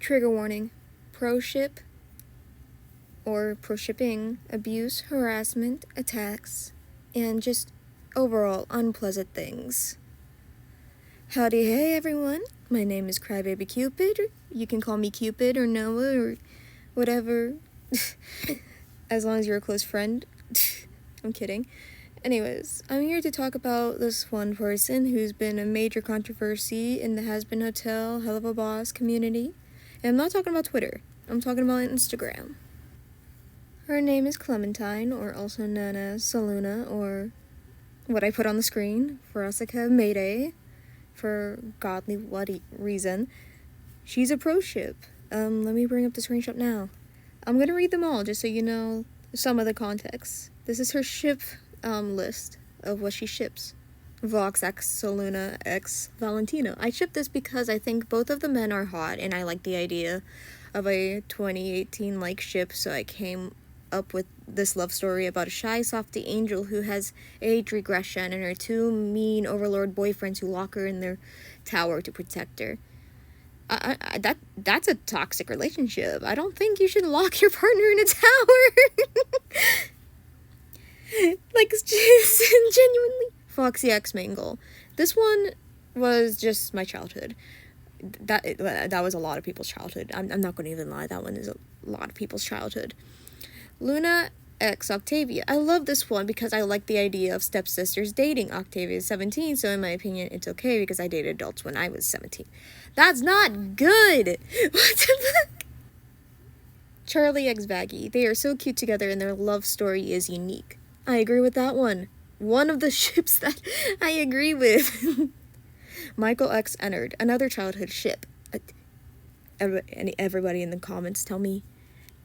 Trigger warning. Pro-ship or pro-shipping abuse, harassment, attacks, and just overall unpleasant things. Howdy hey everyone, my name is Crybaby Cupid. You can call me Cupid or Noah or whatever, as long as you're a close friend. I'm kidding. Anyways, I'm here to talk about this one person who's been a major controversy in the Has-Been Hotel, Hell of a Boss community. And I'm not talking about Twitter, I'm talking about Instagram. Her name is Clementine, or also known as Saluna, or what I put on the screen, Farasika Mayday, for godly bloody reason. She's a pro-ship. Let me bring up the screenshot now. I'm gonna read them all, just so you know some of the context. This is her ship list of what she ships. Vox x Saluna x Valentino. I ship this because I think both of the men are hot, and I like the idea of a 2018 like ship, so I came up with this love story about a shy softy angel who has age regression and her two mean overlord boyfriends who lock her in their tower to protect her. That's a toxic relationship. I don't think you should lock your partner in a tower. Like, genuinely. Foxy X Mangle. This one was just my childhood. That was a lot of people's childhood. I'm not going to even lie. That one is a lot of people's childhood. Luna X Octavia. I love this one because I like the idea of stepsisters dating. Octavia is 17, so in my opinion, it's okay because I dated adults when I was 17. That's not good! What the fuck? Charlie X Vaggie. They are so cute together and their love story is unique. I agree with that one. One of the ships that I agree with. Michael X Ennard. Another childhood ship. Everybody in the comments, tell me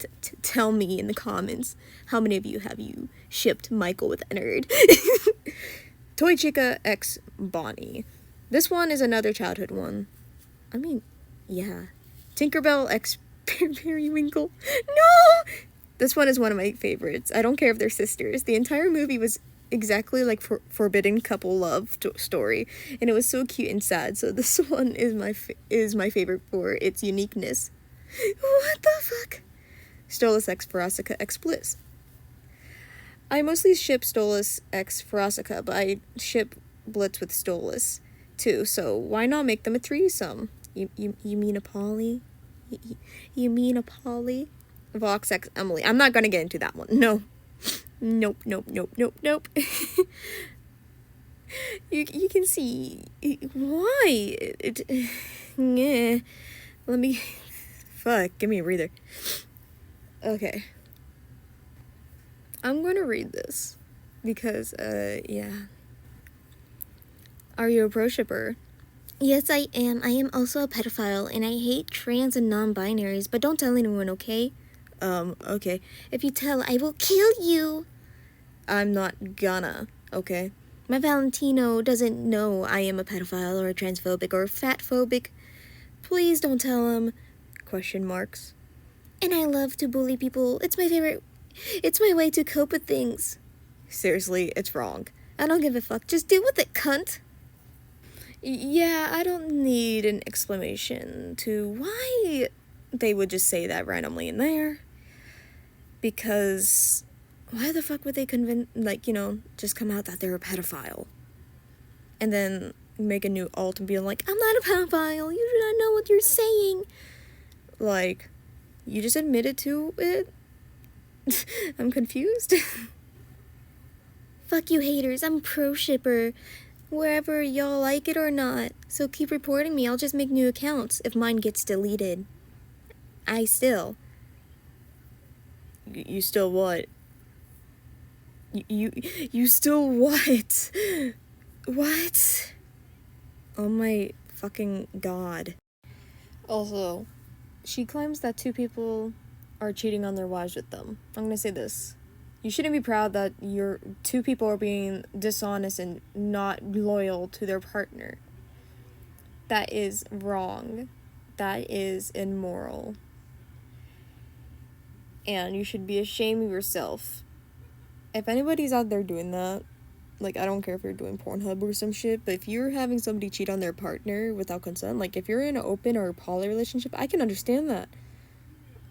in the comments, how many of you have you shipped Michael with Ennard? Toy Chica X Bonnie. This one is another childhood one. I mean, yeah. Tinkerbell X Periwinkle. No! This one is one of my favorites. I don't care if they're sisters. The entire movie was exactly like forbidden couple love story, and it was so cute and sad. So this one is my favorite for its uniqueness. What the fuck? Stolas X Farasika X Bliss. I mostly ship Stolas X Farasika, but I ship Blitz with Stolas too, so why not make them a threesome? You mean a poly? You mean a poly? Vox X Emily. I'm not gonna get into that one. No. Nope. You can see why. Let me. Fuck. Give me a breather. Okay. I'm gonna read this because yeah. Are you a pro shipper? Yes, I am. I am also a pedophile, and I hate trans and non-binaries, but don't tell anyone, okay? Okay. If you tell, I will kill you. I'm not gonna, okay? My Valentino doesn't know I am a pedophile or a transphobic or a fatphobic. Please don't tell him. Question marks. And I love to bully people. It's my favorite. It's my way to cope with things. Seriously, it's wrong. I don't give a fuck. Just deal with it, cunt. Yeah, I don't need an explanation to why they would just say that randomly in there. Because why the fuck would they just come out that they're a pedophile? And then make a new alt and be like, I'm not a pedophile, you do not know what you're saying. Like, you just admitted to it? I'm confused. Fuck you haters, I'm pro shipper. Wherever y'all like it or not. So keep reporting me, I'll just make new accounts if mine gets deleted. You still what? You still what? What? Oh my fucking god. Also, she claims that two people are cheating on their wives with them. I'm gonna say this. You shouldn't be proud that your two people are being dishonest and not loyal to their partner. That is wrong. That is immoral. And you should be ashamed of yourself. If anybody's out there doing that, like, I don't care if you're doing Pornhub or some shit, but if you're having somebody cheat on their partner without consent, like, if you're in an open or poly relationship, I can understand that.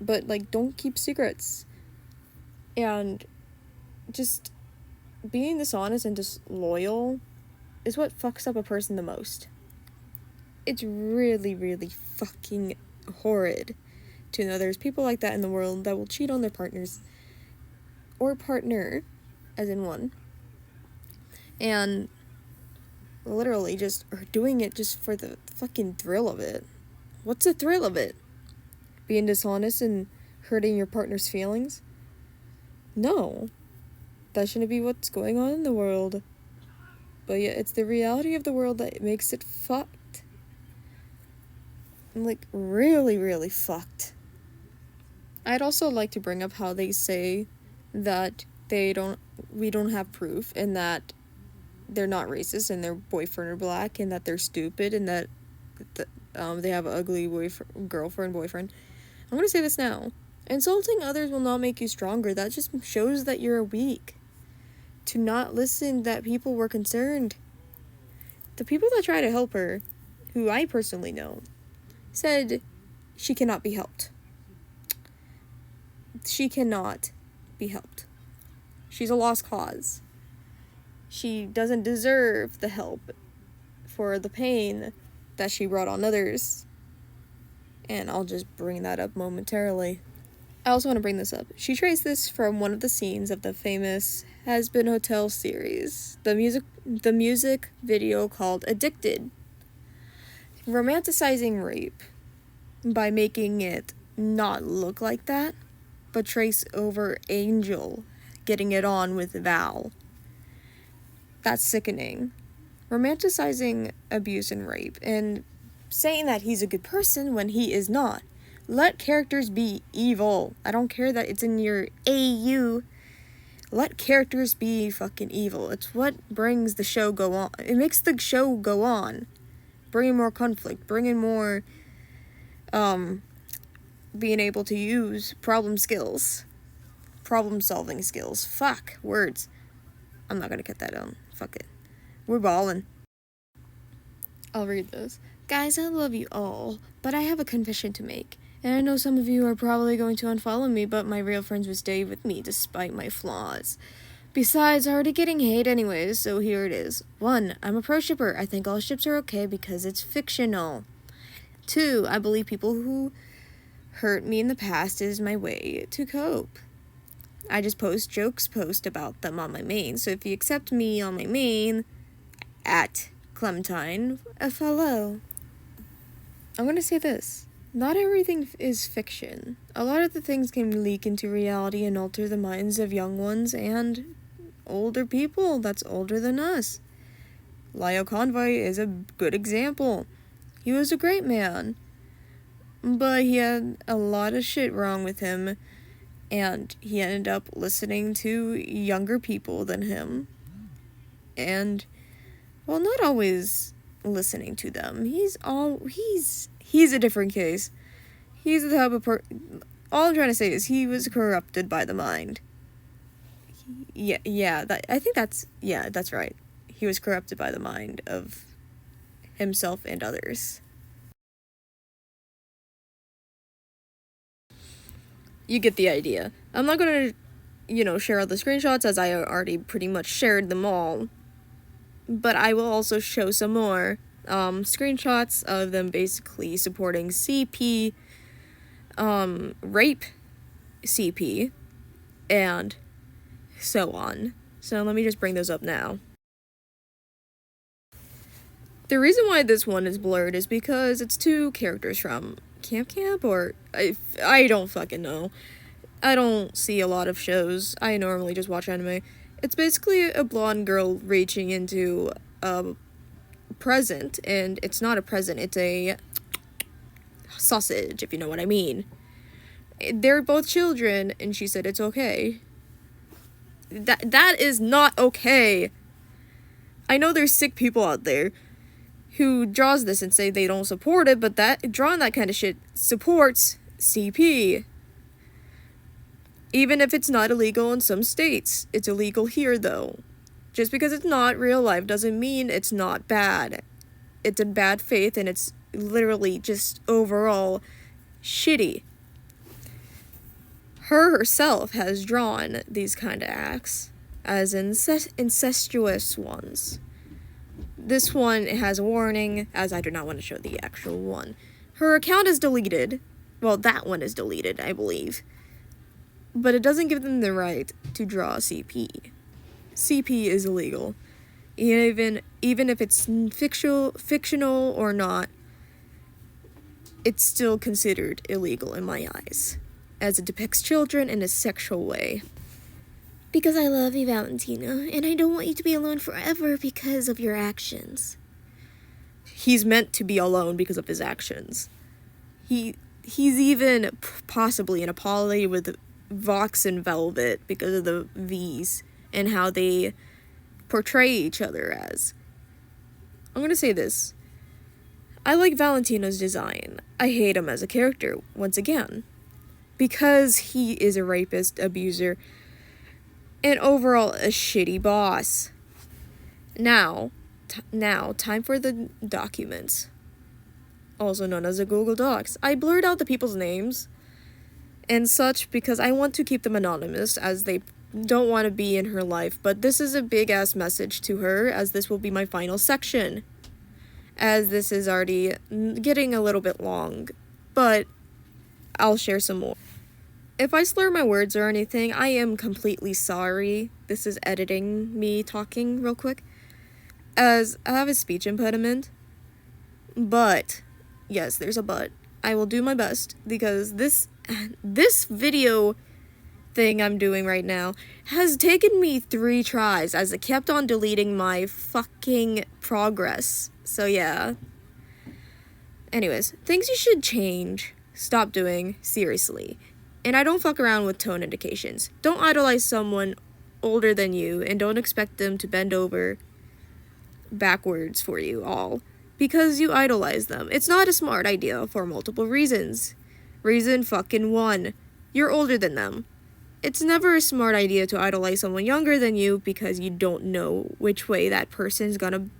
But, like, don't keep secrets. And just being dishonest and disloyal is what fucks up a person the most. It's really, really fucking horrid to know there's people like that in the world that will cheat on their partners. Or partner, as in one. And literally just are doing it just for the fucking thrill of it. What's the thrill of it? Being dishonest and hurting your partner's feelings? No. That shouldn't be what's going on in the world. But yeah, it's the reality of the world that makes it fucked. Like, really, really fucked. I'd also like to bring up how they say that we don't have proof, and that they're not racist, and their boyfriend are black, and that they're stupid, and that they have an ugly boyfriend. I'm gonna say this now. Insulting others will not make you stronger. That just shows that you're weak. To not listen that people were concerned. The people that try to help her, who I personally know, said she cannot be helped. She cannot be helped. She's a lost cause. She doesn't deserve the help for the pain that she brought on others. And I'll just bring that up momentarily. I also want to bring this up. She traced this from one of the scenes of the famous Has Been Hotel series, the music video called Addicted, romanticizing rape by making it not look like that, but trace over Angel getting it on with Val. That's sickening. Romanticizing abuse and rape and saying that he's a good person when he is not. Let characters be evil. I don't care that it's in your AU. Let characters be fucking evil. It's what brings the show go on. It makes the show go on. Bringing more conflict. Bringing more, being able to use problem solving skills. Fuck, words. I'm not gonna cut that on. Fuck it. We're ballin'. I'll read this. Guys, I love you all, but I have a confession to make. And I know some of you are probably going to unfollow me, but my real friends would stay with me despite my flaws. Besides, already getting hate anyways, so here it is. 1. I'm a pro shipper. I think all ships are okay because it's fictional. 2. I believe people who hurt me in the past is my way to cope. I just post about them on my main, so if you accept me on my main, at Clementine, follow. I'm gonna say this. Not everything is fiction. A lot of the things can leak into reality and alter the minds of young ones and older people that's older than us. Lyle Convoy is a good example. He was a great man, but he had a lot of shit wrong with him, and he ended up listening to younger people than him. And, well, not always listening to them. He's a different case. He's the type of all I'm trying to say is he was corrupted by the mind. That's right. He was corrupted by the mind of himself and others. You get the idea. I'm not gonna, share all the screenshots as I already pretty much shared them all. But I will also show some more screenshots of them basically supporting CP, rape CP, and so on. So let me just bring those up now. The reason why this one is blurred is because it's 2 characters from Camp, or I don't fucking know. I don't see a lot of shows. I normally just watch anime. It's basically a blonde girl reaching into a present, and it's not a present, it's a sausage, if you know what I mean. They're both children, and she said it's okay. That is not okay. I know there's sick people out there who draws this and say they don't support it, but drawing that kind of shit supports CP. Even if it's not illegal in some states. It's illegal here, though. Just because it's not real life doesn't mean it's not bad. It's in bad faith, and it's literally just overall shitty. Her herself has drawn these kind of acts as incestuous ones. This one has a warning, as I do not want to show the actual one. Her account is deleted. Well, that one is deleted, I believe. But it doesn't give them the right to draw CP. CP is illegal. Even if it's fictional or not, it's still considered illegal in my eyes, as it depicts children in a sexual way. Because I love you, Valentina, and I don't want you to be alone forever because of your actions. He's meant to be alone because of his actions. He's even possibly in a poly with Vox and Velvet because of the V's and how they portray each other as. I'm gonna say this. I like Valentino's design. I hate him as a character, once again. Because he is a rapist, abuser, and overall a shitty boss. Now, time for the documents. Also known as the Google Docs. I blurred out the people's names and such because I want to keep them anonymous, as they don't want to be in her life. But this is a big-ass message to her, as this will be my final section, as this is already getting a little bit long, but I'll share some more. If I slur my words or anything, I am completely sorry. This is editing me talking real quick, as I have a speech impediment. But, yes, there's a but. I will do my best, because this video thing I'm doing right now has taken me 3 tries, as it kept on deleting my fucking progress. So yeah. Anyways, things you should change, stop doing, seriously. And I don't fuck around with tone indications. Don't idolize someone older than you, and don't expect them to bend over backwards for you all because you idolize them. It's not a smart idea for multiple reasons. Reason fucking 1. You're older than them. It's never a smart idea to idolize someone younger than you because you don't know which way that person's gonna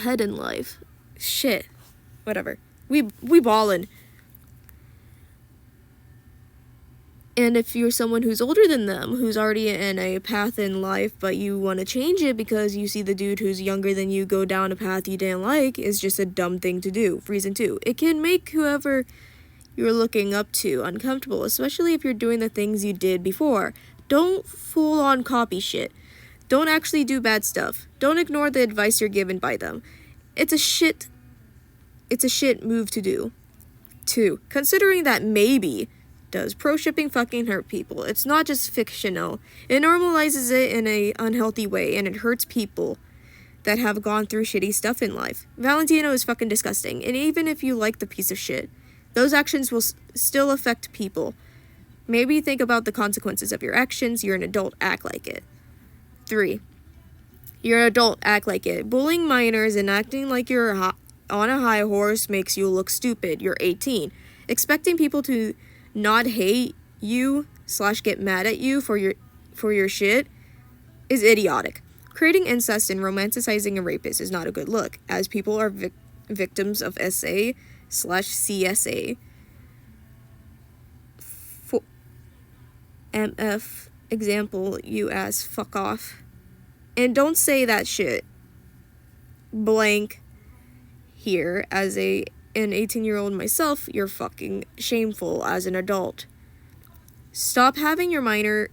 head in life. Shit. Whatever. We ballin'. And if you're someone who's older than them, who's already in a path in life, but you want to change it because you see the dude who's younger than you go down a path you didn't like, is just a dumb thing to do. Reason 2. It can make whoever you're looking up to uncomfortable, especially if you're doing the things you did before. Don't full-on copy shit. Don't actually do bad stuff. Don't ignore the advice you're given by them. It's a shit move to do. 2. Considering that maybe does pro-shipping fucking hurt people. It's not just fictional. It normalizes it in a unhealthy way, and it hurts people that have gone through shitty stuff in life. Valentino is fucking disgusting, and even if you like the piece of shit, those actions will still affect people. Maybe think about the consequences of your actions. You're an adult, act like it. 3. You're an adult, act like it. Bullying minors and acting like you're on a high horse makes you look stupid. You're 18. Expecting people to not hate you / get mad at you for your shit is idiotic. Creating incest and romanticizing a rapist is not a good look, as people are victims of SA / CSA. MF example, you ass fuck off. And don't say that shit blank here. As an 18-year-old myself, you're fucking shameful as an adult. Stop having your minor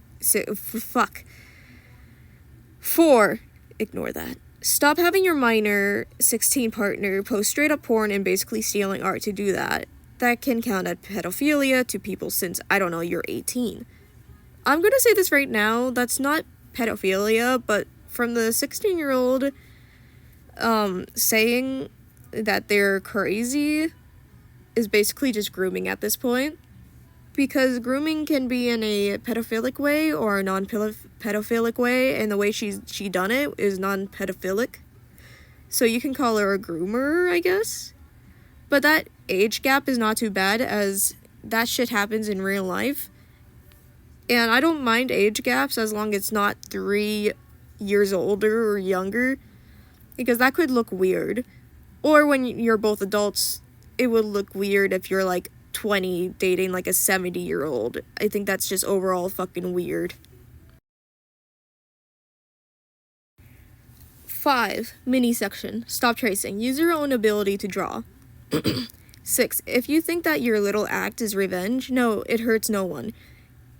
4. Ignore that. Stop having your minor 16 partner post straight up porn and basically stealing art to do that. That can count as pedophilia to people since, I don't know, you're 18. I'm gonna say this right now, that's not pedophilia, but from the 16-year-old saying that they're crazy is basically just grooming at this point. Because grooming can be in a pedophilic way or a non-pedophilic way, and the way she done it is non-pedophilic. So you can call her a groomer, I guess. But that age gap is not too bad, as that shit happens in real life. And I don't mind age gaps as long as it's not 3 years older or younger, because that could look weird. Or when you're both adults, it would look weird if you're like 20 dating like a 70-year-old. I think that's just overall fucking weird. 5. Mini section. Stop tracing. Use your own ability to draw. 6. If you think that your little act is revenge, no, it hurts no one.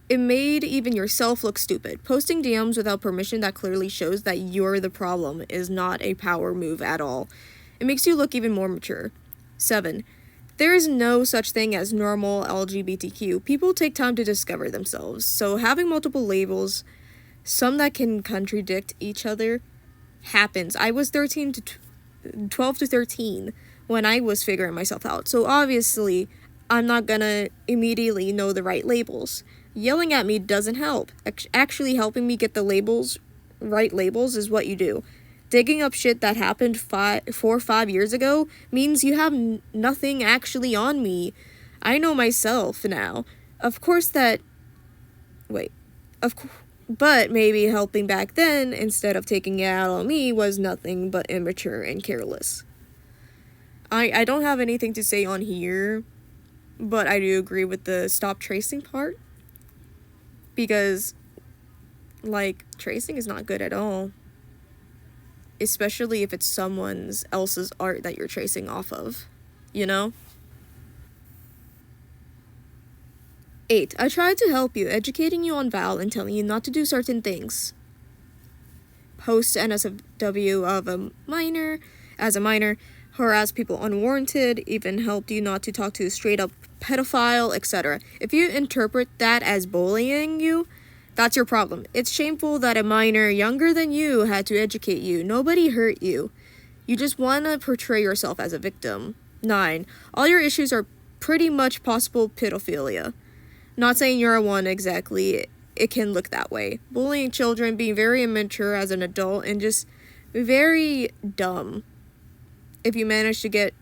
It made even yourself look stupid. Posting DMs without permission that clearly shows that you're the problem is not a power move at all. It makes you look even more mature. 7. There is no such thing as normal LGBTQ. People take time to discover themselves, so having multiple labels, some that can contradict each other, happens. I was 12 to 13 when I was figuring myself out, so obviously I'm not gonna immediately know the right labels. Yelling at me doesn't help. Actually helping me get the right labels is what you do. Digging up shit that happened 4 or 5 years ago means you have nothing actually on me. I know myself now. Of course that... Wait. But maybe helping back then, instead of taking it out on me, was nothing but immature and careless. I don't have anything to say on here, but I do agree with the stop tracing part. Because, like, tracing is not good at all. Especially if it's someone else's art that you're tracing off of, you know? 8. I tried to help you, educating you on Val and telling you not to do certain things. Post NSFW of a minor, as a minor, harass people unwarranted, even helped you not to talk to a straight up pedophile, etc. If you interpret that as bullying you, that's your problem. It's shameful that a minor younger than you had to educate you. Nobody hurt you. You just want to portray yourself as a victim. 9. All your issues are pretty much possible pedophilia. Not saying you're one exactly. It can look that way. Bullying children, being very immature as an adult, and just very dumb. If you manage to get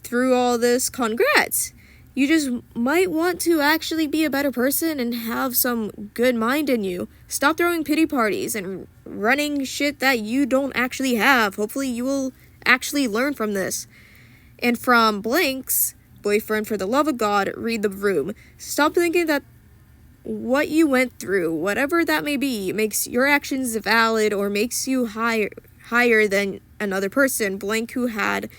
through all this, congrats! You just might want to actually be a better person and have some good mind in you. Stop throwing pity parties and running shit that you don't actually have. Hopefully you will actually learn from this. And from Blank's boyfriend, for the love of God, read the room. Stop thinking that what you went through, whatever that may be, makes your actions valid or makes you higher than another person. Blank who had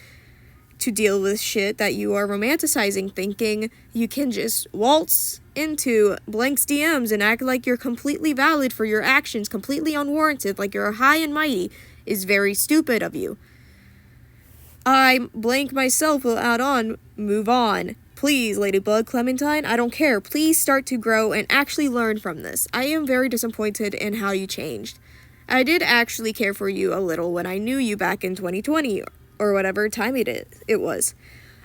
to deal with shit that you are romanticizing, thinking you can just waltz into Blank's DMs and act like you're completely valid for your actions, completely unwarranted, like you're high and mighty, is very stupid of you. I, Blank myself, will add on, move on. Please, Ladybug, Clementine, I don't care. Please start to grow and actually learn from this. I am very disappointed in how you changed. I did actually care for you a little when I knew you back in 2020, or whatever time it was.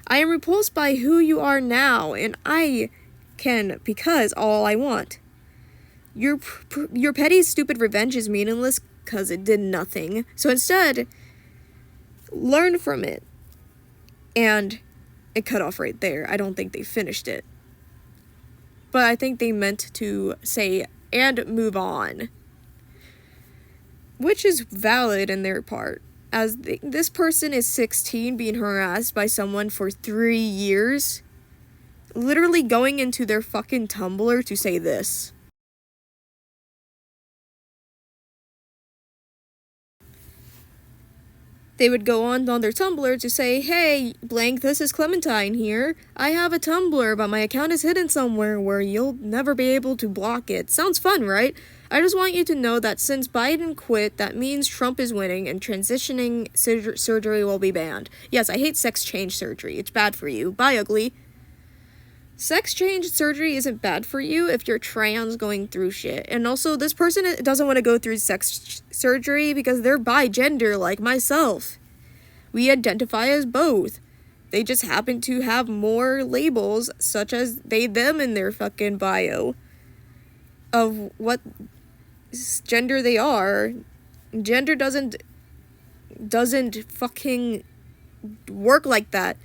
I am repulsed by who you are now, and I can, because all I want. Your petty, stupid revenge is meaningless because it did nothing. So instead, learn from it. And it cut off right there. I don't think they finished it. But I think they meant to say, and move on. Which is valid in their part. As this person is 16 being harassed by someone for 3 years. Literally going into their fucking Tumblr to say this. They would go on their Tumblr to say, hey, Blank, this is Clementine here. I have a Tumblr, but my account is hidden somewhere where you'll never be able to block it. Sounds fun, right? I just want you to know that since Biden quit, that means Trump is winning and transitioning surgery will be banned. Yes, I hate sex change surgery. It's bad for you. Bye, ugly. Sex change surgery isn't bad for you if you're trans going through shit. And also, this person doesn't want to go through sex surgery because they're bi-gender like myself. We identify as both. They just happen to have more labels, such as they, them in their fucking bio of what gender they are. Gender doesn't fucking work like that.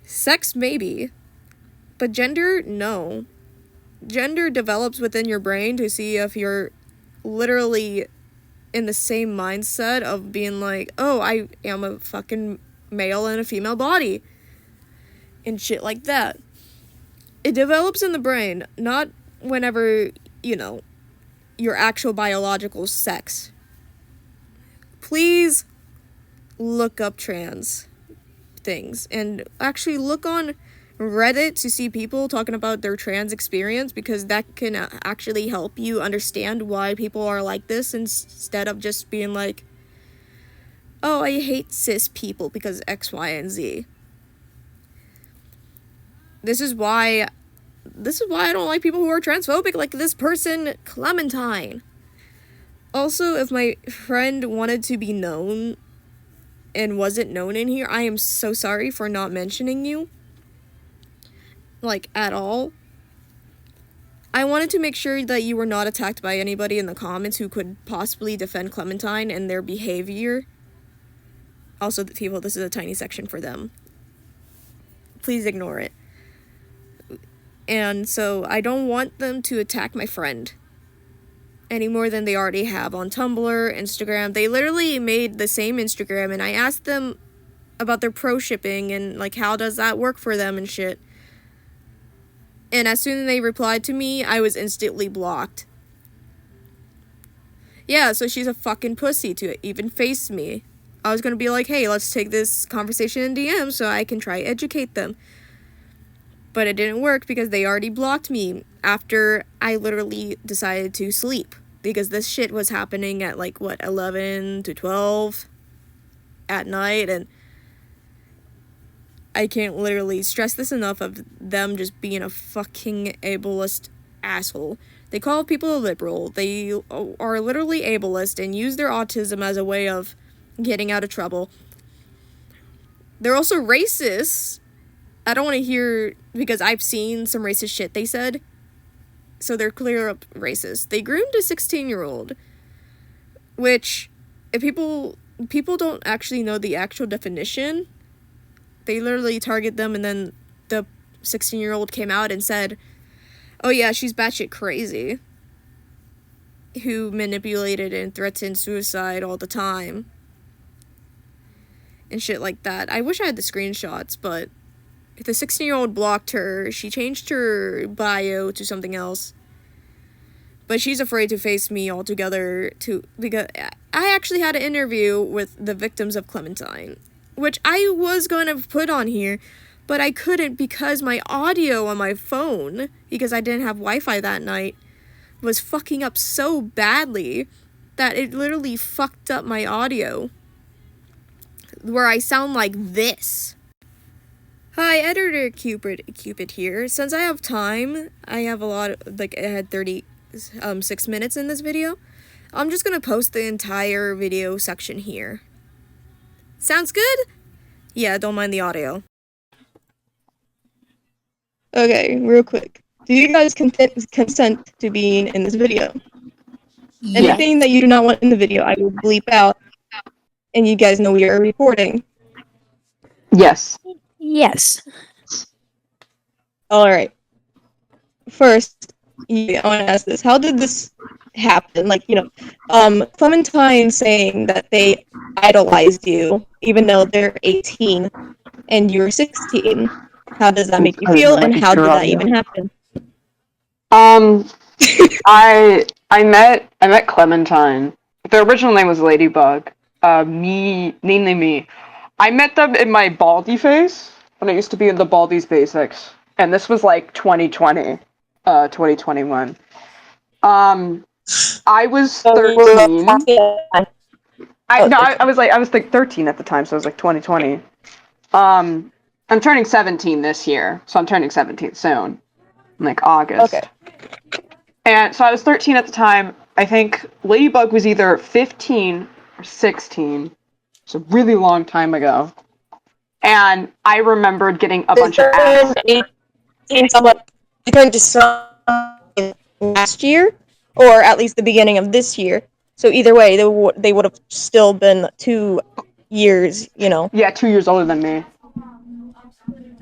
Sex, maybe. But gender, no. gender develops within your brain to see if you're literally in the same mindset of being like, oh, I am a fucking male in a female body. And shit like that. It develops in the brain, not whenever, your actual biological sex. Please look up trans things and actually look on Reddit to see people talking about their trans experience, because that can actually help you understand why people are like this instead of just being like, oh, I hate cis people because X, Y, and Z. This is why I don't like people who are transphobic, like this person, Clementine. Also, if my friend wanted to be known and wasn't known in here, I am so sorry for not mentioning you. Like, at all. I wanted to make sure that you were not attacked by anybody in the comments who could possibly defend Clementine and their behavior. Also, the people, this is a tiny section for them. Please ignore it. And so I don't want them to attack my friend any more than they already have on Tumblr, Instagram. They literally made the same Instagram, and I asked them about their pro shipping and like how does that work for them and shit. And as soon as they replied to me, I was instantly blocked. Yeah, so she's a fucking pussy to even face me. I was gonna be like, hey, let's take this conversation in DM so I can try educate them. But it didn't work because they already blocked me after I literally decided to sleep. Because this shit was happening at 11 to 12 at night, and I can't literally stress this enough of them just being a fucking ableist asshole. They call people a liberal. They are literally ableist and use their autism as a way of getting out of trouble. They're also racist. I don't want to hear, because I've seen some racist shit they said. So they're clear up racist. They groomed a 16-year-old, which, if people don't actually know the actual definition, they literally target them, and then the 16-year-old came out and said, oh yeah, she's batshit crazy, who manipulated and threatened suicide all the time, and shit like that. I wish I had the screenshots, but the 16-year-old blocked her. She changed her bio to something else. But she's afraid to face me altogether, because I actually had an interview with the victims of Clementine, which I was going to put on here, but I couldn't because my audio on my phone, because I didn't have Wi-Fi that night, was fucking up so badly that it literally fucked up my audio, where I sound like this. Hi, Editor Cupid here. Since I have time, I have a lot of, I had 36 minutes in this video. I'm just gonna post the entire video section here. Sounds good? Yeah, don't mind the audio. Okay, real quick. Do you guys consent to being in this video? Yes. Anything that you do not want in the video, I will bleep out, and you guys know we are recording. Yes. Yes. Alright. First, I want to ask this. How did this happen? Clementine saying that they idolized you, even though they're 18 and you're 16. How does that make you feel, and how did that even happen? I met Clementine. Their original name was Ladybug. Namely me. I met them in my baldy phase, when I used to be in the Baldies Basics. And this was 2020, 2021. I was 13. I was 13 at the time, so it was 2020. I'm turning 17 this year, so I'm turning 17 soon. August. Okay. And so I was 13 at the time. I think Ladybug was either 15 or 16. It's a really long time ago. And I remembered getting a bunch of ass. You turned to last year, or at least the beginning of this year. So either way, they would have still been 2 years, Yeah, 2 years older than me.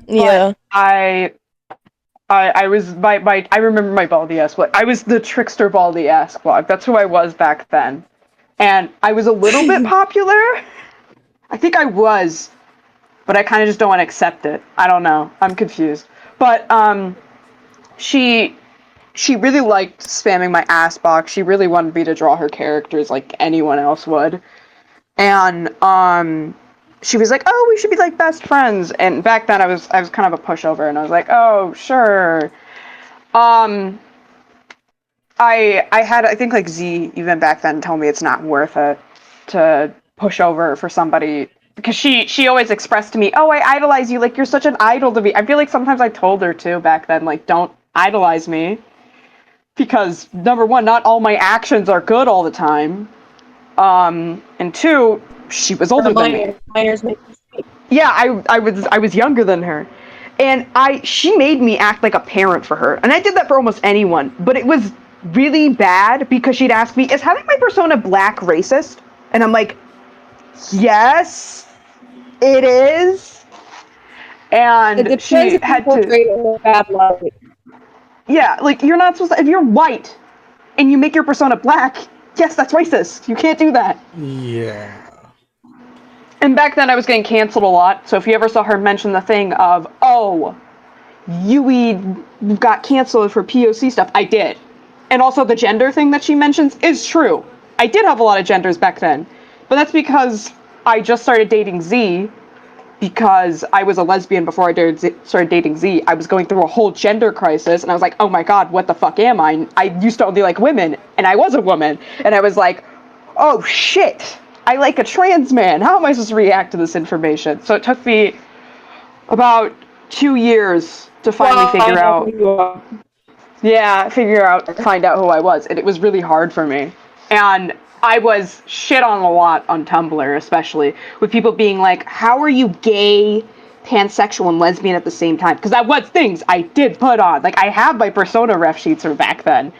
Yeah. But I was I remember my Baldy ass blog. I was the trickster Baldy ass blog. That's who I was back then. And I was a little bit popular. I think I was, but I kind of just don't want to accept it. I don't know. I'm confused. But she really liked spamming my ass box. She really wanted me to draw her characters like anyone else would. And she was like, "Oh, we should be like best friends." And back then I was kind of a pushover, and I was like, "Oh, sure." Um, I had, I think, like, Z even back then told me it's not worth it to push over for somebody, because she always expressed to me, "Oh, I idolize you, like you're such an idol to me." I feel like sometimes I told her too back then, like, don't idolize me, because number one, not all my actions are good all the time. And two, she was older than me. Minors make mistakes. Yeah, I was younger than her. And she made me act like a parent for her. And I did that for almost anyone, but it was really bad because she'd ask me, "Is having my persona black racist?" And I'm like, "Yes, it is." It And depends she if you had to, portray it in a bad light. yeah, like, you're not supposed to, if you're white and you make your persona black, yes, that's racist. You can't do that. Yeah. And back then I was getting canceled a lot, so if you ever saw her mention the thing of, "Oh, Yui got canceled for POC stuff," I did. And also the gender thing that she mentions is true. I did have a lot of genders back then, but that's because I just started dating Z, because I was a lesbian before I started dating Z. I was going through a whole gender crisis, and I was like, "Oh my god, what the fuck am I?" I used to only like women, and I was a woman, and I was like, "Oh shit, I like a trans man. How am I supposed to react to this information?" So it took me about 2 years to finally figure out, find out who I was, and it was really hard for me. And I was shit on a lot on Tumblr, especially, with people being like, "How are you gay, pansexual, and lesbian at the same time?" Because that was things I did put on. Like, I have my persona ref sheets from back then.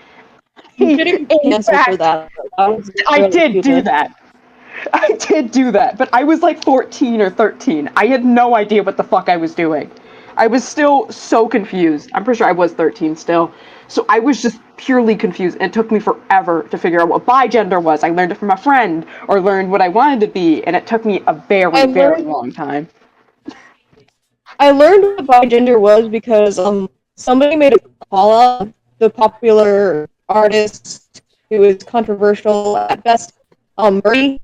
You shouldn't be In canceled for fact, that. That was I really did do stupid. that. I did do that, but I was like 14 or 13. I had no idea what the fuck I was doing. I was still so confused. I'm pretty sure I was 13 still. So I was just purely confused, and it took me forever to figure out what bigender was. I learned it from a friend, or learned what I wanted to be, and it took me a very, very long time. I learned what bigender was because somebody made a call out the popular artist who is controversial at best, Murray,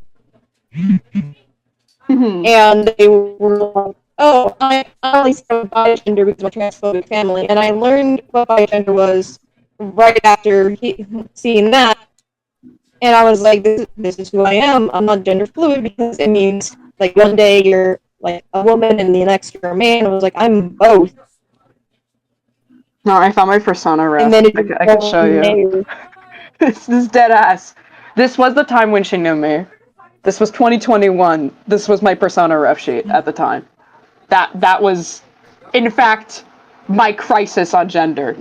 Mhm. and they were like, "Oh, I only said bigender because of my transphobic family," and I learned what bigender was right after seeing that, and I was like, this is who I am. I'm not gender fluid because it means like one day you're like a woman and the next you're a man. I was like, I'm both. No, I found my persona And ref. then it I could show you. This is dead ass. This was the time when she knew me. This was 2021. This was my persona ref sheet at the time. That was, in fact, my crisis on gender.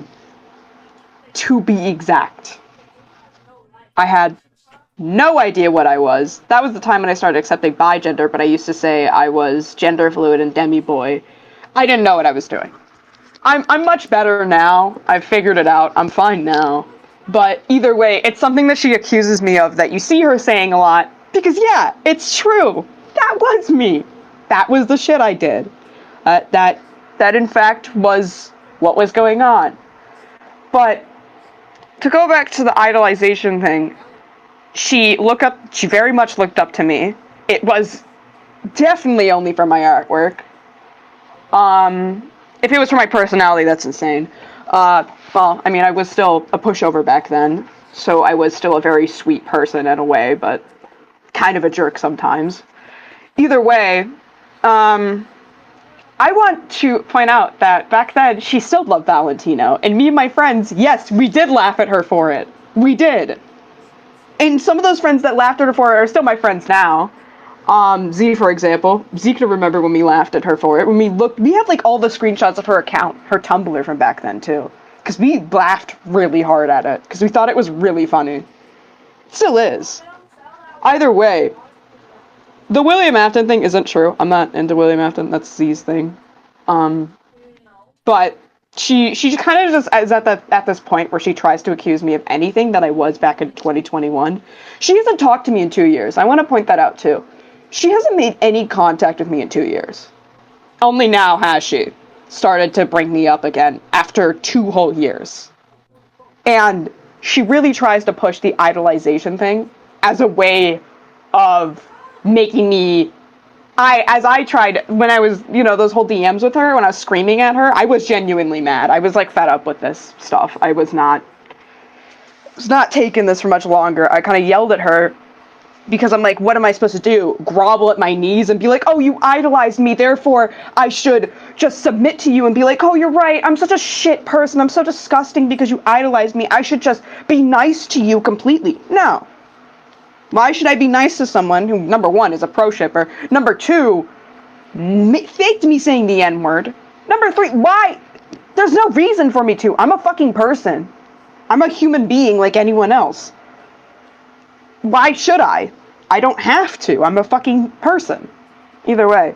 To be exact. I had no idea what I was. That was the time when I started accepting bigender, but I used to say I was gender fluid and demi boy. I didn't know what I was doing. I'm much better now. I've figured it out. I'm fine now. But either way, it's something that she accuses me of that you see her saying a lot. Because yeah, it's true. That was me. That was the shit I did. That in fact was what was going on. But to go back to the idolization thing, she very much looked up to me. It was definitely only for my artwork. If it was for my personality, that's insane. Well, I mean, I was still a pushover back then, so I was still a very sweet person in a way, but kind of a jerk sometimes. Either way, I want to point out that back then, she still loved Valentino, and me and my friends, yes, we did laugh at her for it. We did. And some of those friends that laughed at her for it are still my friends now. Z, for example. Z can remember when we laughed at her for it. When we had like all the screenshots of her account, her Tumblr from back then too. Because we laughed really hard at it. Because we thought it was really funny. It still is. Either way, the William Afton thing isn't true. I'm not into William Afton. That's Z's thing. But she kind of just is at this point where she tries to accuse me of anything that I was back in 2021. She hasn't talked to me in 2 years. I want to point that out too. She hasn't made any contact with me in 2 years. Only now has she started to bring me up again after 2 whole years. And she really tries to push the idolization thing as a way of making me as I tried when I was, those whole DMs with her, when I was screaming at her, I was genuinely mad. I was like fed up with this stuff. I was not taking this for much longer. I kind of yelled at her because I'm like, what am I supposed to do? Grovel at my knees and be like, oh, you idolized me, therefore I should just submit to you and be like, oh, you're right, I'm such a shit person, I'm so disgusting because you idolized me, I should just be nice to you completely. No. Why should I be nice to someone who, number one, is a pro shipper, number two, faked me saying the N-word, number three, why? There's no reason for me to. I'm a fucking person. I'm a human being like anyone else. Why should I? I don't have to. I'm a fucking person. Either way.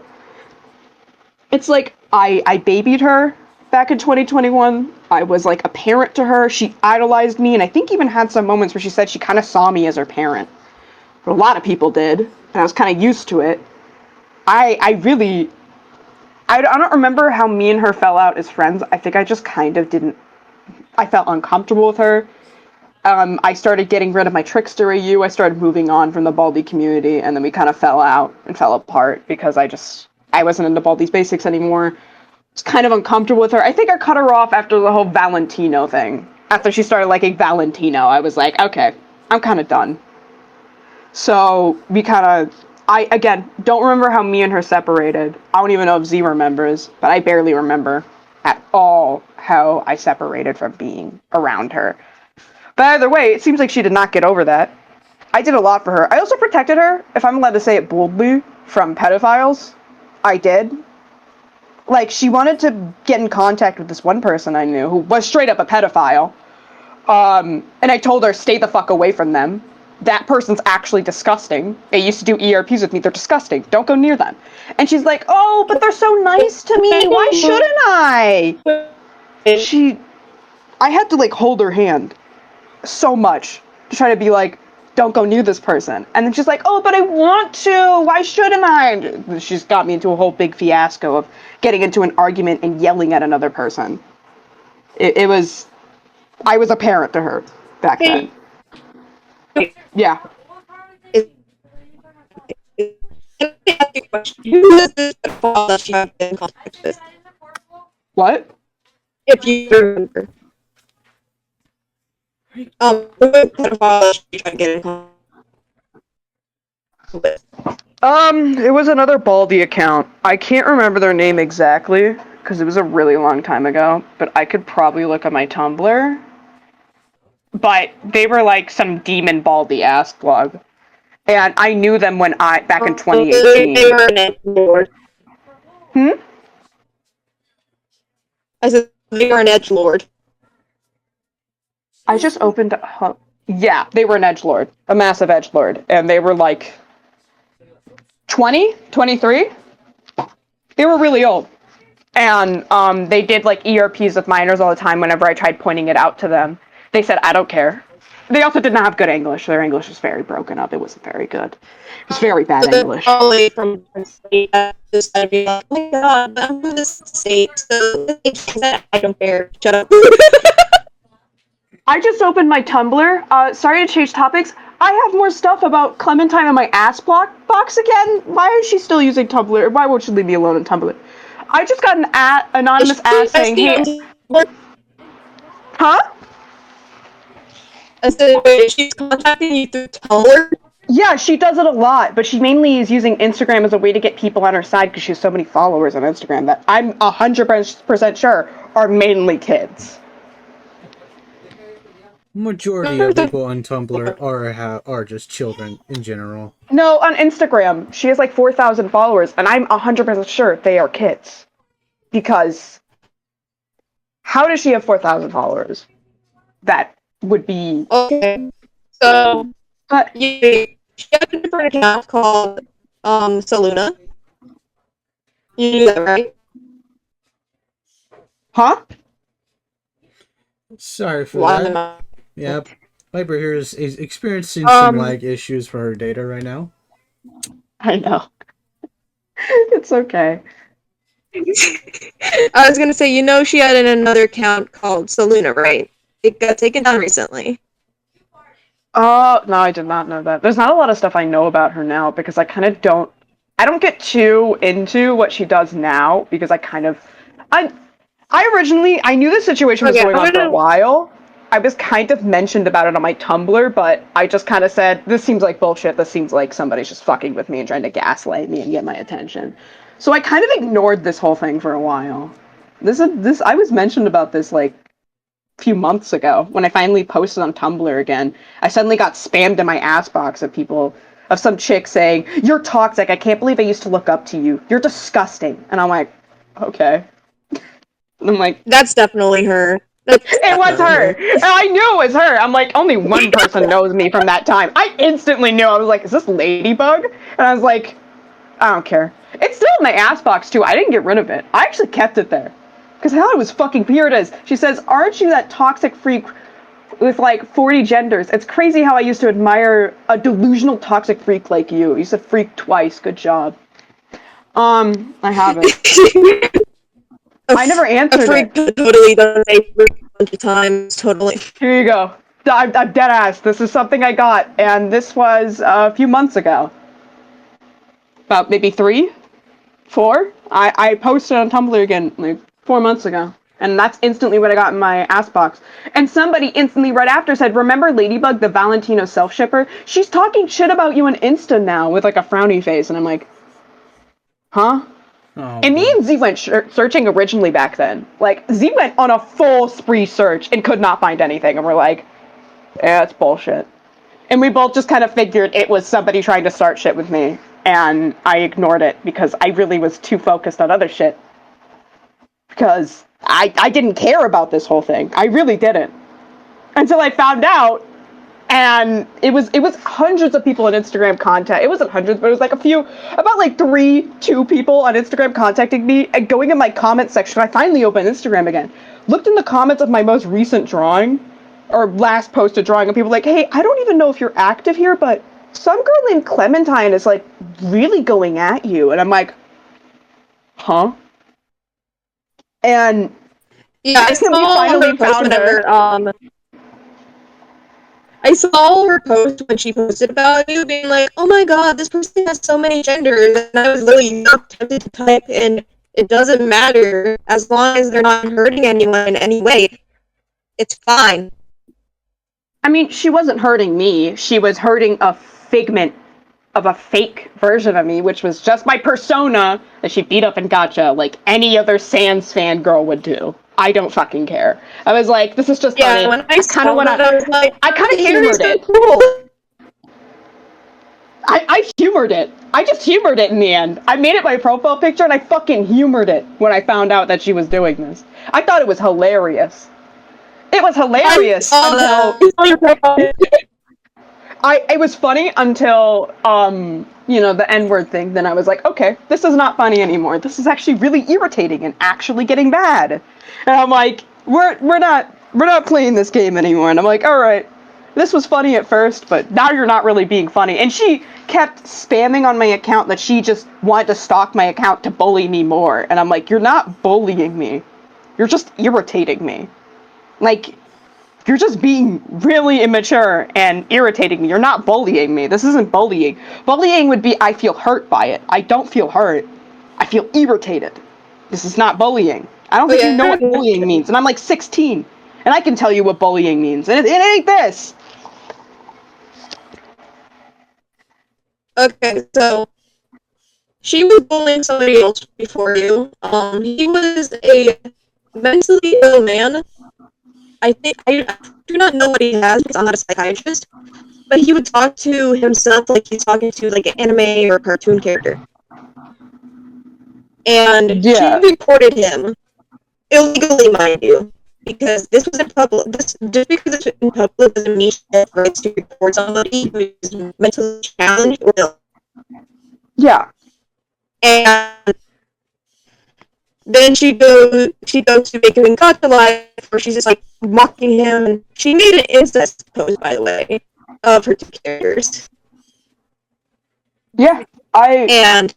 It's like, I babied her back in 2021. I was like a parent to her. She idolized me, and I think even had some moments where she said she kind of saw me as her parent. But a lot of people did, and I was kind of used to it. I don't remember how me and her fell out as friends. I think I just kind of didn't. I felt uncomfortable with her. I started getting rid of my Trickster AU. I started moving on from the Baldy community, and then we kind of fell out and fell apart because I wasn't into Baldy's basics anymore. I was kind of uncomfortable with her. I think I cut her off after the whole Valentino thing. After she started liking Valentino, I was like, okay, I'm kind of done. So we I, again, don't remember how me and her separated. I don't even know if Z remembers, but I barely remember at all how I separated from being around her. But either way, it seems like she did not get over that. I did a lot for her. I also protected her, if I'm allowed to say it boldly, from pedophiles. I did. Like, she wanted to get in contact with this one person I knew who was straight up a pedophile. And I told her, stay the fuck away from them. That person's actually disgusting. They used to do ERPs with me. They're disgusting. Don't go near them. And she's like, oh, but they're so nice to me. Why shouldn't I? I had to, like, hold her hand so much to try to be like, don't go near this person. And then she's like, oh, but I want to. Why shouldn't I? She's got me into a whole big fiasco of getting into an argument and yelling at another person. I was a parent to her back then. Yeah. Who is this pedophile that you have been in contact with? What? If you remember. Who is the pedophile that you try to get in contact with? It was another Baldy account. I can't remember their name exactly, because it was a really long time ago, but I could probably look at my Tumblr. But they were like some demon Baldy-ass blog. And I knew them back in 2018. They were an edgelord. I said they were an edgelord. I just opened yeah, they were an edgelord. A massive edgelord. And they were like 20? 23? They were really old. And they did like ERPs with minors all the time whenever I tried pointing it out to them. They said, I don't care. They also did not have good English. Their English was very broken up. It wasn't very good. It was very bad English. Probably from the state just to be like, oh my god, I'm from this state, so I don't care. Shut up. I just opened my Tumblr. Sorry to change topics. I have more stuff about Clementine in my ass box again. Why is she still using Tumblr? Why won't she leave me alone on Tumblr? I just got an anonymous ass saying, hey... Huh? I said, wait, she's contacting you through Tumblr? Yeah, she does it a lot, but she mainly is using Instagram as a way to get people on her side because she has so many followers on Instagram that I'm 100% sure are mainly kids. Majority of people on Tumblr are just children in general. No, on Instagram, she has like 4,000 followers, and I'm 100% sure they are kids. Because how does she have 4,000 followers? That would be... Okay, so she has a different account called Saluna. You knew that, right? Huh? Sorry for Why that. not? Yep. Viper here is experiencing some Um, lag issues for her data right now. I know. It's okay. I was gonna say, she had another account called Saluna, right? It got taken down recently. Oh, no, I did not know that. There's not a lot of stuff I know about her now because I kind of don't. I don't get too into what she does now because I I knew the situation was Okay, going I'm on for a gonna. while. I was kind of mentioned about it on my Tumblr, but I just kind of said, this seems like bullshit. This seems like somebody's just fucking with me and trying to gaslight me and get my attention. So I kind of ignored this whole thing for a while. I was mentioned about this like a few months ago when I finally posted on Tumblr again. I suddenly got spammed in my ass box of some chick saying, "You're toxic. I can't believe I used to look up to you. You're disgusting." And I'm like, okay. And I'm like, That's definitely her. That's it was definitely her. her. And I knew it was her. I'm like, only one person knows me from that time. I instantly knew. I was like, is this Ladybug? And I was like, I don't care. It's still in my ass box too. I didn't get rid of it. I actually kept it there. Because I thought it was fucking weird as she says, aren't you that toxic freak with like 40 genders? It's crazy how I used to admire a delusional toxic freak like you. You said freak twice. Good job. I haven't. I never A answered freak it. totally doesn't say freak a bunch of times. Totally. Here you go. I'm dead ass. This is something I got, and this was a few months ago. About maybe 3, 4. I posted on Tumblr again like 4 months ago, and that's instantly what I got in my ass box. And somebody instantly right after said, "Remember Ladybug, the Valentino self shipper? She's talking shit about you on Insta now with like a frowny face." And I'm like, huh? Oh And me boy. and Z went searching originally back then. Like Z went on a full spree search and could not find anything, and we're like, yeah, it's bullshit. And we both just kind of figured it was somebody trying to start shit with me. And I ignored it because I really was too focused on other shit. Because I didn't care about this whole thing. I really didn't. Until I found out. And it was hundreds of people on Instagram contact. It wasn't hundreds, but it was like about like 2 people on Instagram contacting me and going in my comment section. I finally opened Instagram again. Looked in the comments of my most recent drawing or last posted drawing, and people like, "Hey, I don't even know if you're active here, but some girl named Clementine is like really going at you." And I'm like, huh? And Yeah, I we saw finally her post found her. whenever I saw her post when she posted about you, being like, "Oh my god, this person has so many genders," and I was literally not tempted to type in. It doesn't matter as long as they're not hurting anyone in any way. It's fine. I mean, she wasn't hurting me. She was hurting a figment of a fake version of me, which was just my persona that she beat up in Gotcha like any other Sans fan girl would do. I don't fucking care. I was like, this is just Yeah, funny. when I Kind of saw want that, I was to. like, I kind of Harry's humored so it. cool. I humored it. I just humored it in the end. I made it my profile picture and I fucking humored it when I found out that she was doing this. I thought it was hilarious. It was hilarious until it was funny until the N-word thing. Then I was like, okay, this is not funny anymore. This is actually really irritating and actually getting bad. And I'm like, we're not playing this game anymore. And I'm like, all right, this was funny at first, but now you're not really being funny. And she kept spamming on my account that she just wanted to stalk my account to bully me more. And I'm like, you're not bullying me. You're just irritating me. Like, you're just being really immature and irritating me. You're not bullying me. This isn't bullying. Bullying would be I feel hurt by it. I don't feel hurt. I feel irritated. This is not bullying. I don't think you know what bullying means. And I'm like 16. And I can tell you what bullying means. And it ain't this. Okay, so she was bullying somebody else before you. He was a mentally ill man. I do not know what he has because I'm not a psychiatrist, but he would talk to himself like he's talking to like an anime or cartoon character. And she Yeah. reported him illegally, mind you, because this was in public. Just because it's in public doesn't mean she has rights to report somebody who is mentally challenged or ill. Yeah. And Then she goes to making Gotcha Life, where she's just like mocking him. And she made an incest pose, by the way, of her two characters, Yeah, and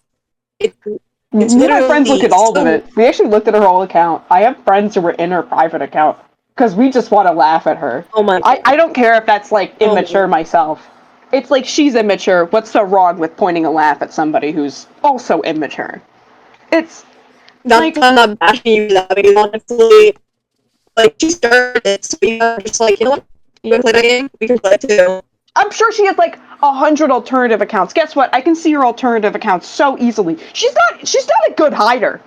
it's me and my friends looked literally at all of so. it. We actually looked at her whole account. I have friends who were in her private account because we just want to laugh at her. Oh my god. I don't care if that's like Oh my immature god. myself. It's like she's immature. What's so wrong with pointing a laugh at somebody who's also immature? It's That's like, why I'm not bashing you for that, because honestly, like, she started it, so you're just like, you know what? You wanna play that game? We can play it too. I'm sure she has like 100 alternative accounts. Guess what? I can see her alternative accounts so easily. She's not a good hider.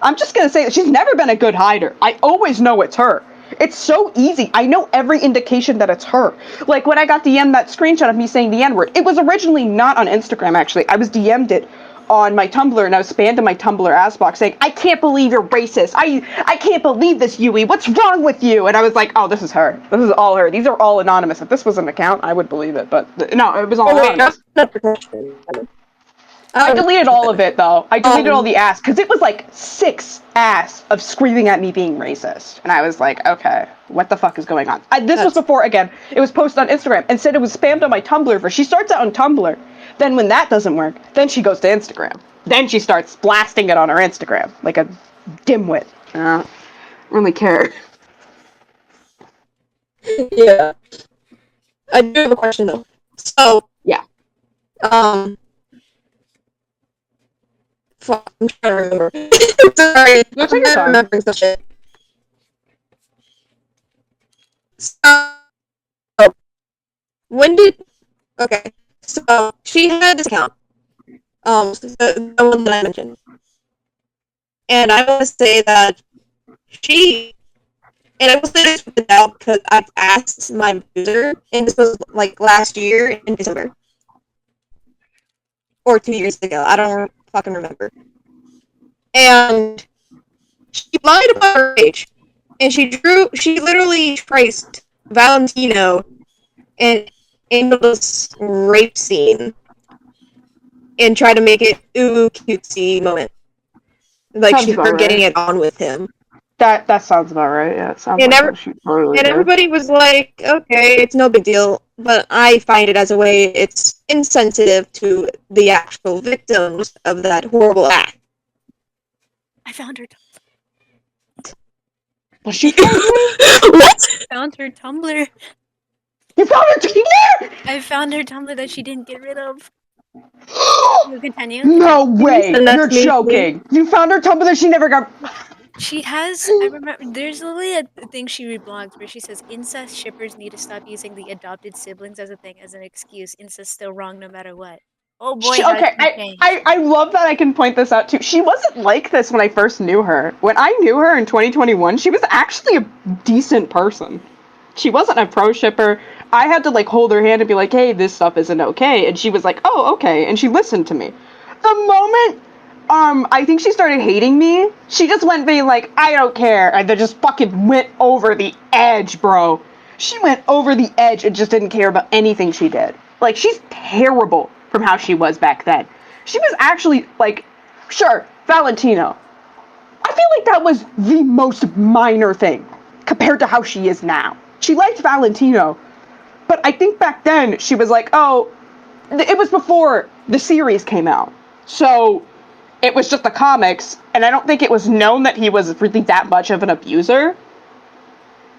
I'm just gonna say that she's never been a good hider. I always know it's her. It's so easy. I know every indication that it's her. Like when I got DM'd that screenshot of me saying the N-word, it was originally not on Instagram actually. I was DM'd it on my Tumblr and I was spammed in my Tumblr ass box saying, I can't believe you're racist. I can't believe this, Yui. What's wrong with you? And I was like, oh, this is her. This is all her. These are all anonymous. If this was an account, I would believe it. But no, it was all Oh wait, anonymous. not protection. I deleted all of it though. I deleted all the ass because it was like 6 ass of screaming at me being racist, and I was like, okay, what the fuck is going on? This was before again. It was posted on Instagram and said it was spammed on my Tumblr. For she starts out on Tumblr, then when that doesn't work, then she goes to Instagram. Then she starts blasting it on her Instagram like a dimwit. I don't really care. Yeah. I do have a question though. So Yeah. Fuck, I'm trying to remember. Sorry, Go take I'm your not time. remembering some shit. So, when did... Okay, so she had this account. The one that I mentioned. And I want to say that she... And I will say this with doubt because I've asked my user, and this was like last year in December. Or 2 years ago. I don't fucking remember. And she lied about her age. And she literally traced Valentino and Angela's rape scene and tried to make it ooh cutesy moment. Like Sounds about her getting right. it on with him. That sounds about right. Yeah, it sounds And, like that she totally and did. everybody was like, okay, it's no big deal. But I find it as a way it's insensitive to the actual victims of that horrible act. I found her. Was she found me? What? Found her Tumblr. You found her Tumblr? I found her Tumblr that she didn't get rid of. You continue. No Continue. way! Send that You're to me, joking. You found her Tumblr that she never got. She has. I remember. There's literally a thing she reblogs where she says incest shippers need to stop using the adopted siblings as a thing as an excuse. Incest still wrong no matter what. Oh boy, has Okay, she changed. I love that I can point this out too. She wasn't like this when I first knew her. When I knew her in 2021, she was actually a decent person. She wasn't a pro shipper. I had to like hold her hand and be like, "Hey, this stuff isn't okay," and she was like, "Oh, okay," and she listened to me. The moment I think she started hating me, she just went being like, "I don't care," and then just fucking went over the edge, bro. She went over the edge and just didn't care about anything she did. Like, she's terrible from how she was back then. She was actually like, sure, Valentino. I feel like that was the most minor thing compared to how she is now. She liked Valentino, but I think back then she was like, oh, it was before the series came out. So it was just the comics, and I don't think it was known that he was really that much of an abuser.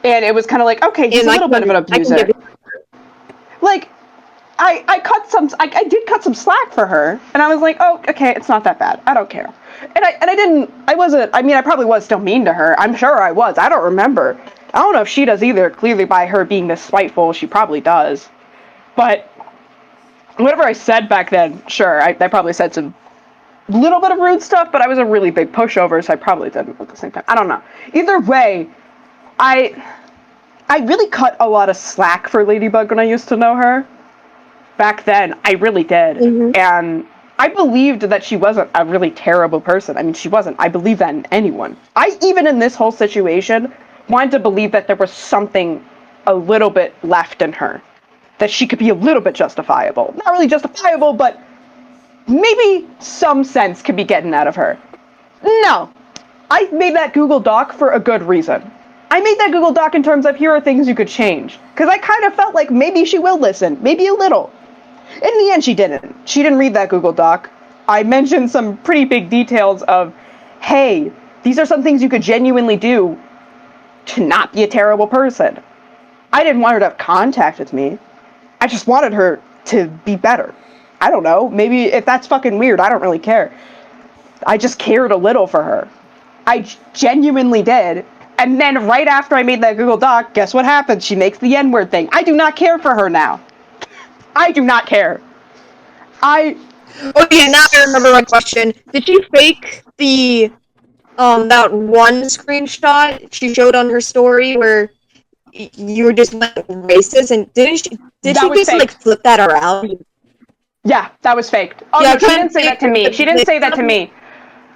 And it was kind of like, okay, he's a little bit of an abuser. Like, I did cut some slack for her, and I was like, oh, okay, it's not that bad. I don't care. And I probably was still mean to her. I'm sure I was. I don't remember. I don't know if she does either. Clearly, by her being this spiteful, she probably does. But whatever I said back then, sure, I probably said some little bit of rude stuff, but I was a really big pushover, so I probably didn't at the same time. I don't know. Either way, I really cut a lot of slack for Ladybug when I used to know her. Back then, I really did. Mm-hmm. And I believed that she wasn't a really terrible person. I mean, she wasn't. I believe that in anyone. I, even in this whole situation, wanted to believe that there was something a little bit left in her. That she could be a little bit justifiable. Not really justifiable, but maybe some sense could be getting out of her. No. I made that Google Doc for a good reason. I made that Google Doc in terms of here are things you could change. Because I kind of felt like maybe she will listen, maybe a little. In the end, she didn't. She didn't read that Google Doc. I mentioned some pretty big details of, hey, these are some things you could genuinely do to not be a terrible person. I didn't want her to have contact with me. I just wanted her to be better. I don't know. Maybe if that's fucking weird, I don't really care. I just cared a little for her. I genuinely did. And then right after I made that Google Doc, guess what happens? She makes the N-word thing. I do not care for her now. I do not care. Oh yeah, now I remember my question. Did she fake the that one screenshot she showed on her story where you were just like racist, and did she was just faked. like flip that around? Yeah, that was faked. Oh Yeah, no, she didn't say that to me. She didn't say that to me.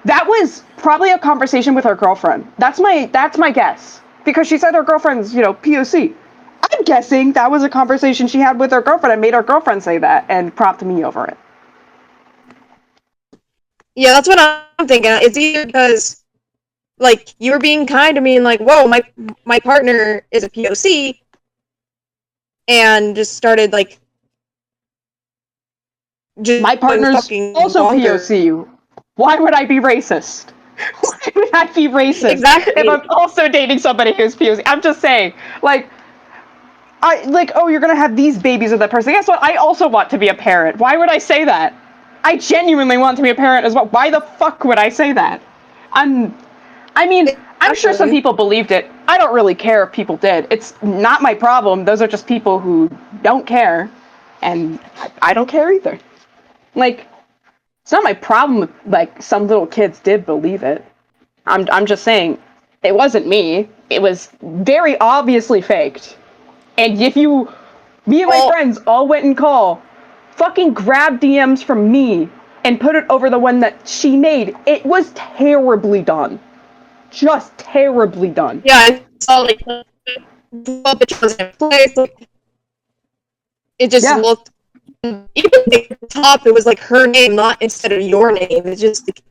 That was probably a conversation with her girlfriend. That's my guess. Because she said her girlfriend's, POC. I'm guessing that was a conversation she had with her girlfriend and made her girlfriend say that and prompt me over it. Yeah, that's what I'm thinking. It's either because like you were being kind to me and like, whoa, my partner is a POC, and just started like just My partner's fucking also bonkers. POC. Why would I be racist? Why would I be racist Exactly. if I'm also dating somebody who's POC? I'm just saying, oh, you're gonna have these babies with that person. Guess what? I also want to be a parent. Why would I say that? I genuinely want to be a parent as well. Why the fuck would I say that? I'm sure some people believed it. I don't really care if people did. It's not my problem. Those are just people who don't care, and I don't care either. Like, it's not my problem if, like, some little kids did believe it. I'm just saying, it wasn't me. It was very obviously faked. And if me and my friends all went and fucking grabbed DMs from me and put it over the one that she made, it was terribly done. Just terribly done. Yeah, I saw like the bitch was in place. Like, it just looked. Even at the top, it was like her name, not instead of your name. It's just like,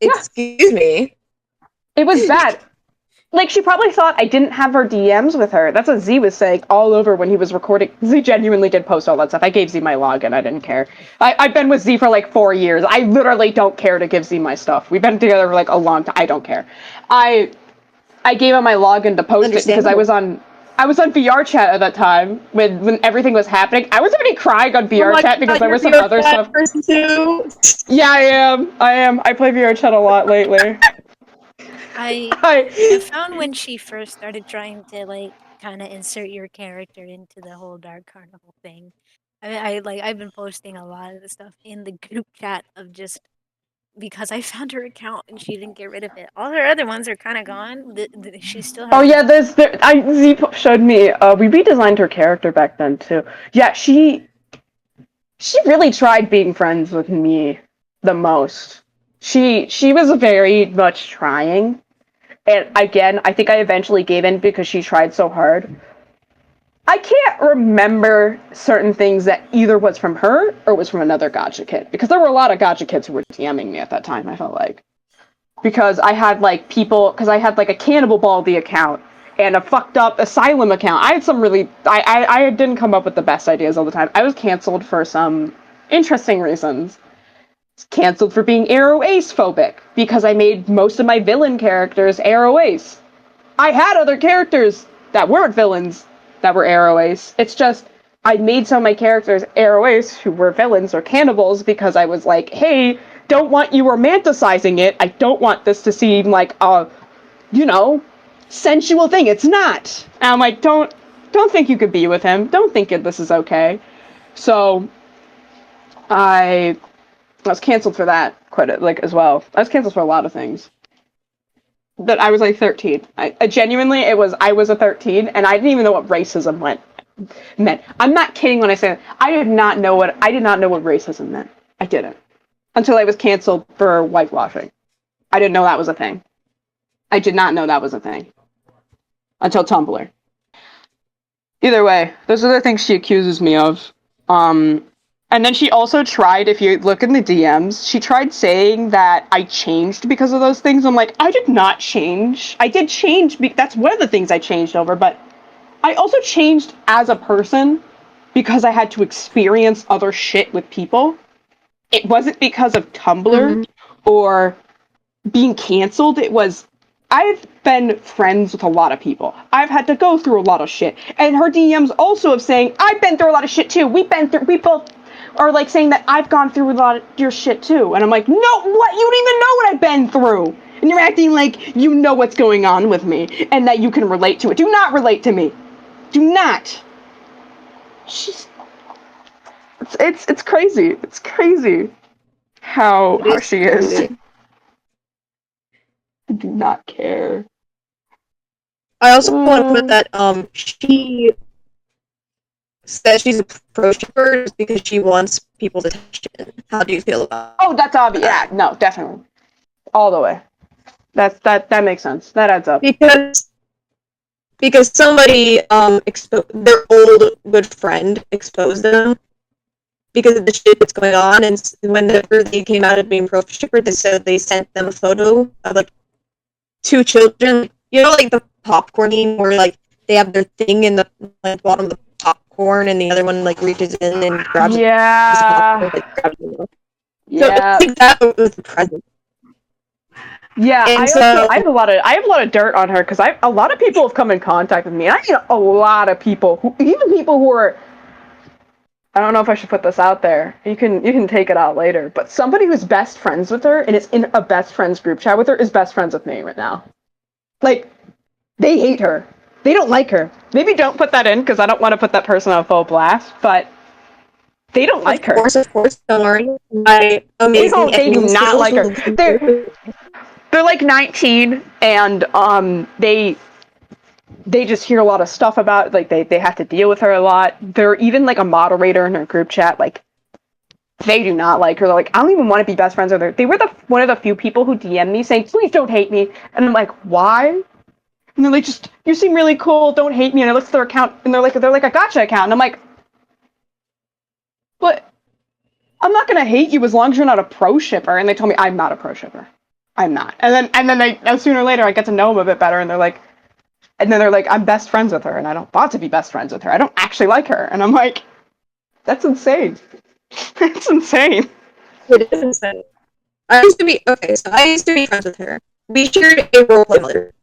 excuse me. It was bad. Like, she probably thought I didn't have her DMs with her. That's what Z was saying all over when he was recording. Z genuinely did post all that stuff. I gave Z my login. I didn't care. I've been with Z for like 4 years. I literally don't care to give Z my stuff. We've been together for like a long time. I don't care. I gave him my login to post it because I was on VR chat at that time when everything was happening. I was already crying on VR chat because there was some other stuff. Too. Yeah, I am. I play VR chat a lot lately. I found when she first started trying to like kind of insert your character into the whole Dark Carnival thing. I've been posting a lot of the stuff in the group chat of just because I found her account and she didn't get rid of it. All her other ones are kind of gone. She still has. Oh yeah, Z showed me. We redesigned her character back then too. Yeah, she really tried being friends with me the most. She was very much trying. And again, I think I eventually gave in because she tried so hard. I can't remember certain things that either was from her or was from another Gacha kid. Because there were a lot of Gacha kids who were DMing me at that time, I felt like. Because I had like I had like a Cannibal Baldy account and a fucked up Asylum account. I had some really, I didn't come up with the best ideas all the time. I was canceled for some interesting reasons. Canceled for being Arrow Ace phobic because I made most of my villain characters Arrow Ace. I had other characters that weren't villains that were Arrow Ace. It's just I made some of my characters Arrow Ace who were villains or cannibals because I was like, hey, don't want you romanticizing it. I don't want this to seem like a, sensual thing. It's not. And I'm like, don't think you could be with him. Don't think this is okay. So I was canceled for that as well. I was canceled for a lot of things. But I was like 13. I genuinely, I was a 13, and I didn't even know what racism meant. I'm not kidding when I say that. I did not know what racism meant. I didn't. Until I was canceled for whitewashing. I didn't know that was a thing. I did not know that was a thing. Until Tumblr. Either way, those are the things she accuses me of. And then she also tried, if you look in the DMs, she tried saying that I changed because of those things. I'm like, I did not change. I did change. That's one of the things I changed over, but I also changed as a person because I had to experience other shit with people. It wasn't because of Tumblr or being canceled. It was, I've been friends with a lot of people. I've had to go through a lot of shit. And her DMs also of saying, I've been through a lot of shit too. We both are like saying that I've gone through a lot of your shit too. And I'm like, no, what? You don't even know what I've been through. And you're acting like you know what's going on with me and that you can relate to it. Do not relate to me. Do not. She's, it's crazy. It's crazy how she is. Crazy. I do not care. I also want to put that she says she's a pro shipper just because she wants people's attention. How do you feel about Oh, that's obvious. Yeah, no, definitely. All the way. That makes sense. That adds up. Because somebody their old good friend exposed them because of the shit that's going on, and whenever they came out of being pro shipper, they said they sent them a photo of like two children, you know, like the popcorn game where like they have their thing in the like bottom of the popcorn, and the other one like reaches in and grabs Yeah. popcorn, like, grabs it. Yeah. So it's like that was the present. Yeah, And I have a lot of dirt on her because a lot of people have come in contact with me. And I mean a lot of people even people who are, I don't know if I should put this out there. You can take it out later. But somebody who's best friends with her and is in a best friends group chat with her is best friends with me right now. Like, they hate her. They don't like her. Maybe don't put that in because I don't want to put that person on full blast. But they don't like her. Of course, don't worry. My amazing They do not like her. They're like 19 and they just hear a lot of stuff about, like, they have to deal with her a lot. They're even like a moderator in her group chat. Like, they do not like her. They're like, I don't even want to be best friends with her. They were one of the few people who DM'd me saying, please don't hate me. And I'm like, why? And they're like, just, you seem really cool, don't hate me. And I looked at their account and they're like a gotcha account. And I'm like, but I'm not gonna hate you as long as you're not a pro shipper. And they told me I'm not a pro shipper. I'm not. And then sooner or later I get to know them a bit better, and they're like, I'm best friends with her, and I don't want to be best friends with her. I don't actually like her. And I'm like, that's insane. That's insane. It is insane. I used to be friends with her. We shared a roleplay mother.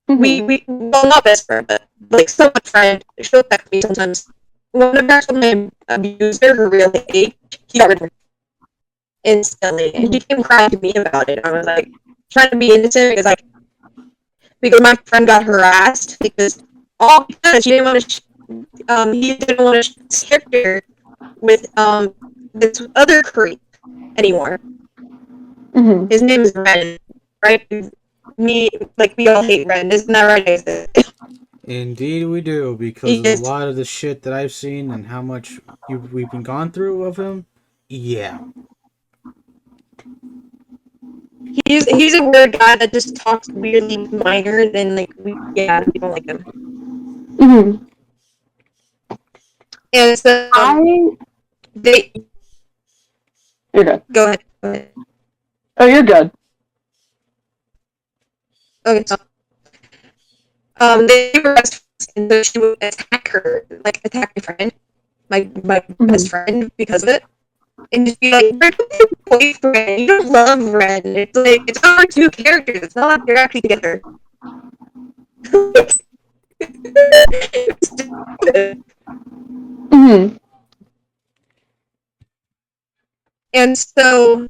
We well, not best friend, but like somewhat friend. She'll text me sometimes. One of my abuser, her real age, he got rid of her instantly, and she came crying to me about it. I was like trying to be innocent because my friend got harassed because she didn't want to. He didn't want to share her with this other creep anymore. His name is Ren, right? We all hate Ren, isn't that right? Indeed, we do, because of a lot of the shit that I've seen and how much we've been gone through of him. Yeah. He's a weird guy that just talks weirdly minor, and we don't like him. And so You're good. Go ahead. Oh, you're good. Okay, so they were best friends, and so she would attack my friend, my best friend, because of it. And just be like, Ren, your boyfriend, you don't love Ren. It's like, it's over two characters. It's not like they're actually together. And so,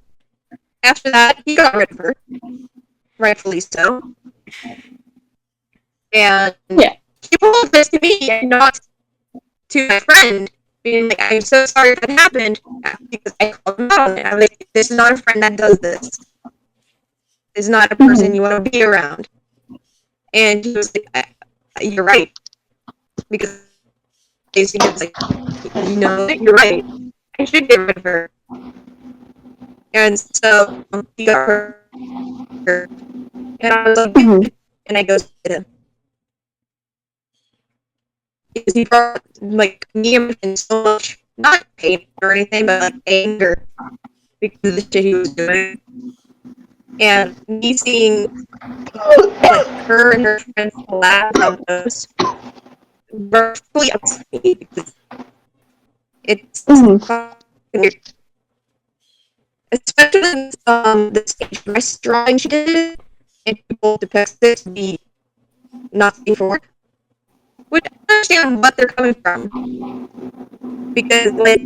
after that, he got rid of her. Rightfully so. And he told this to me and not to my friend, being like, I'm so sorry that happened, because I called him out on it. I'm like, this is not a friend that does this. This is not a person you want to be around. And he was like, you're right. Because basically it's like, you know that you're right. I should get rid of her. And so he got her. And I was like, and I goes to him. Because he brought me and so much not pain or anything, but like anger because of the shit he was doing. And me seeing like her and her friends collab on those were fully upset me because it's fucking weird. Especially the stage dress drawing she did, and people depict it to be not safe for work. Which I understand what they're coming from. Because, like,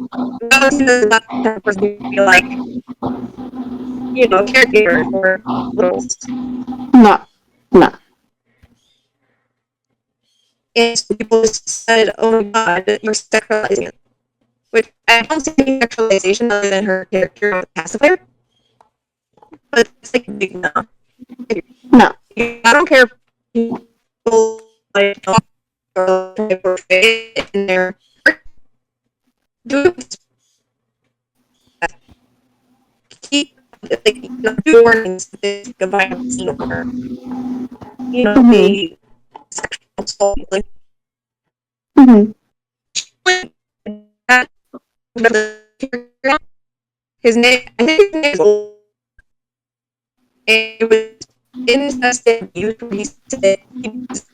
Valentina is not the type of person who would be like, you know, caregiver for littles. No. And so people just said, oh my god, you're sexualizing it. Which I don't see any sexualization other than her character of the pacifier. But it's like a big no. No. I don't care if people like talk or portray in their do keep like do warnings if a violent scene or a sexual assault like that his name I think his name is old. It was incest abuse where he said he was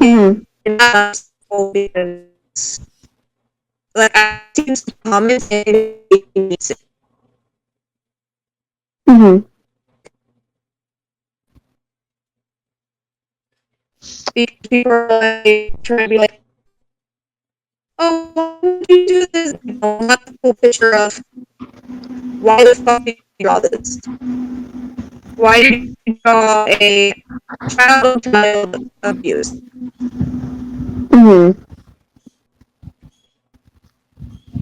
and not because like I seen some comments and it makes it. People are like trying to be like, oh, why would you do this? You know, not the full picture of why the fuck did you draw this? Why did you draw a child abuse?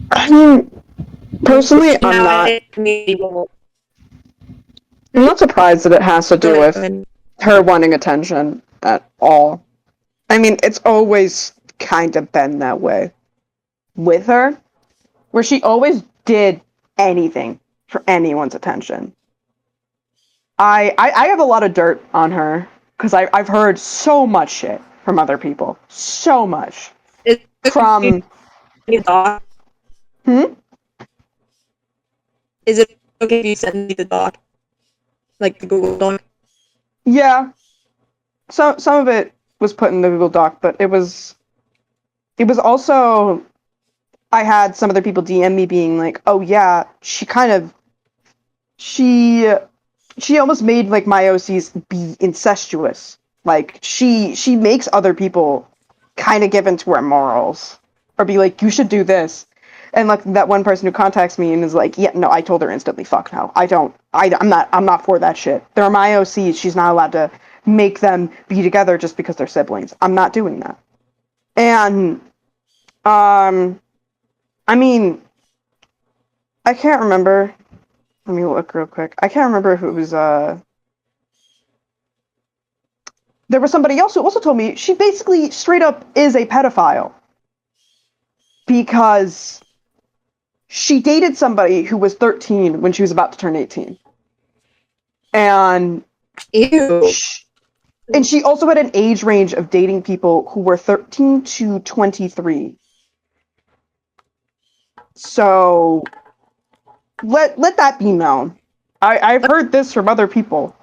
I mean, personally, I'm not surprised that it has to do with her wanting attention at all. I mean, it's always kind of been that way with her, where she always did anything for anyone's attention. I have a lot of dirt on her because I've heard so much shit from other people, so much from. Is it okay if you send me the doc? Like the Google Doc? Yeah. Some of it was put in the Google Doc, but it was also I had some other people DM me being like, "Oh yeah, she almost made like my OCs be incestuous. Like she makes other people kind of give into her morals or be like, you should do this." And like that one person who contacts me and is like, "Yeah, no, I told her instantly, fuck no. I'm not for that shit. They're my OCs. She's not allowed to make them be together just because they're siblings. I'm not doing that." And I mean, I can't remember. Let me look real quick. I can't remember if it was there was somebody else who also told me she basically straight up is a pedophile because she dated somebody who was 13 when she was about to turn 18. And ew. And she also had an age range of dating people who were 13 to 23. So let that be known. I've heard this from other people.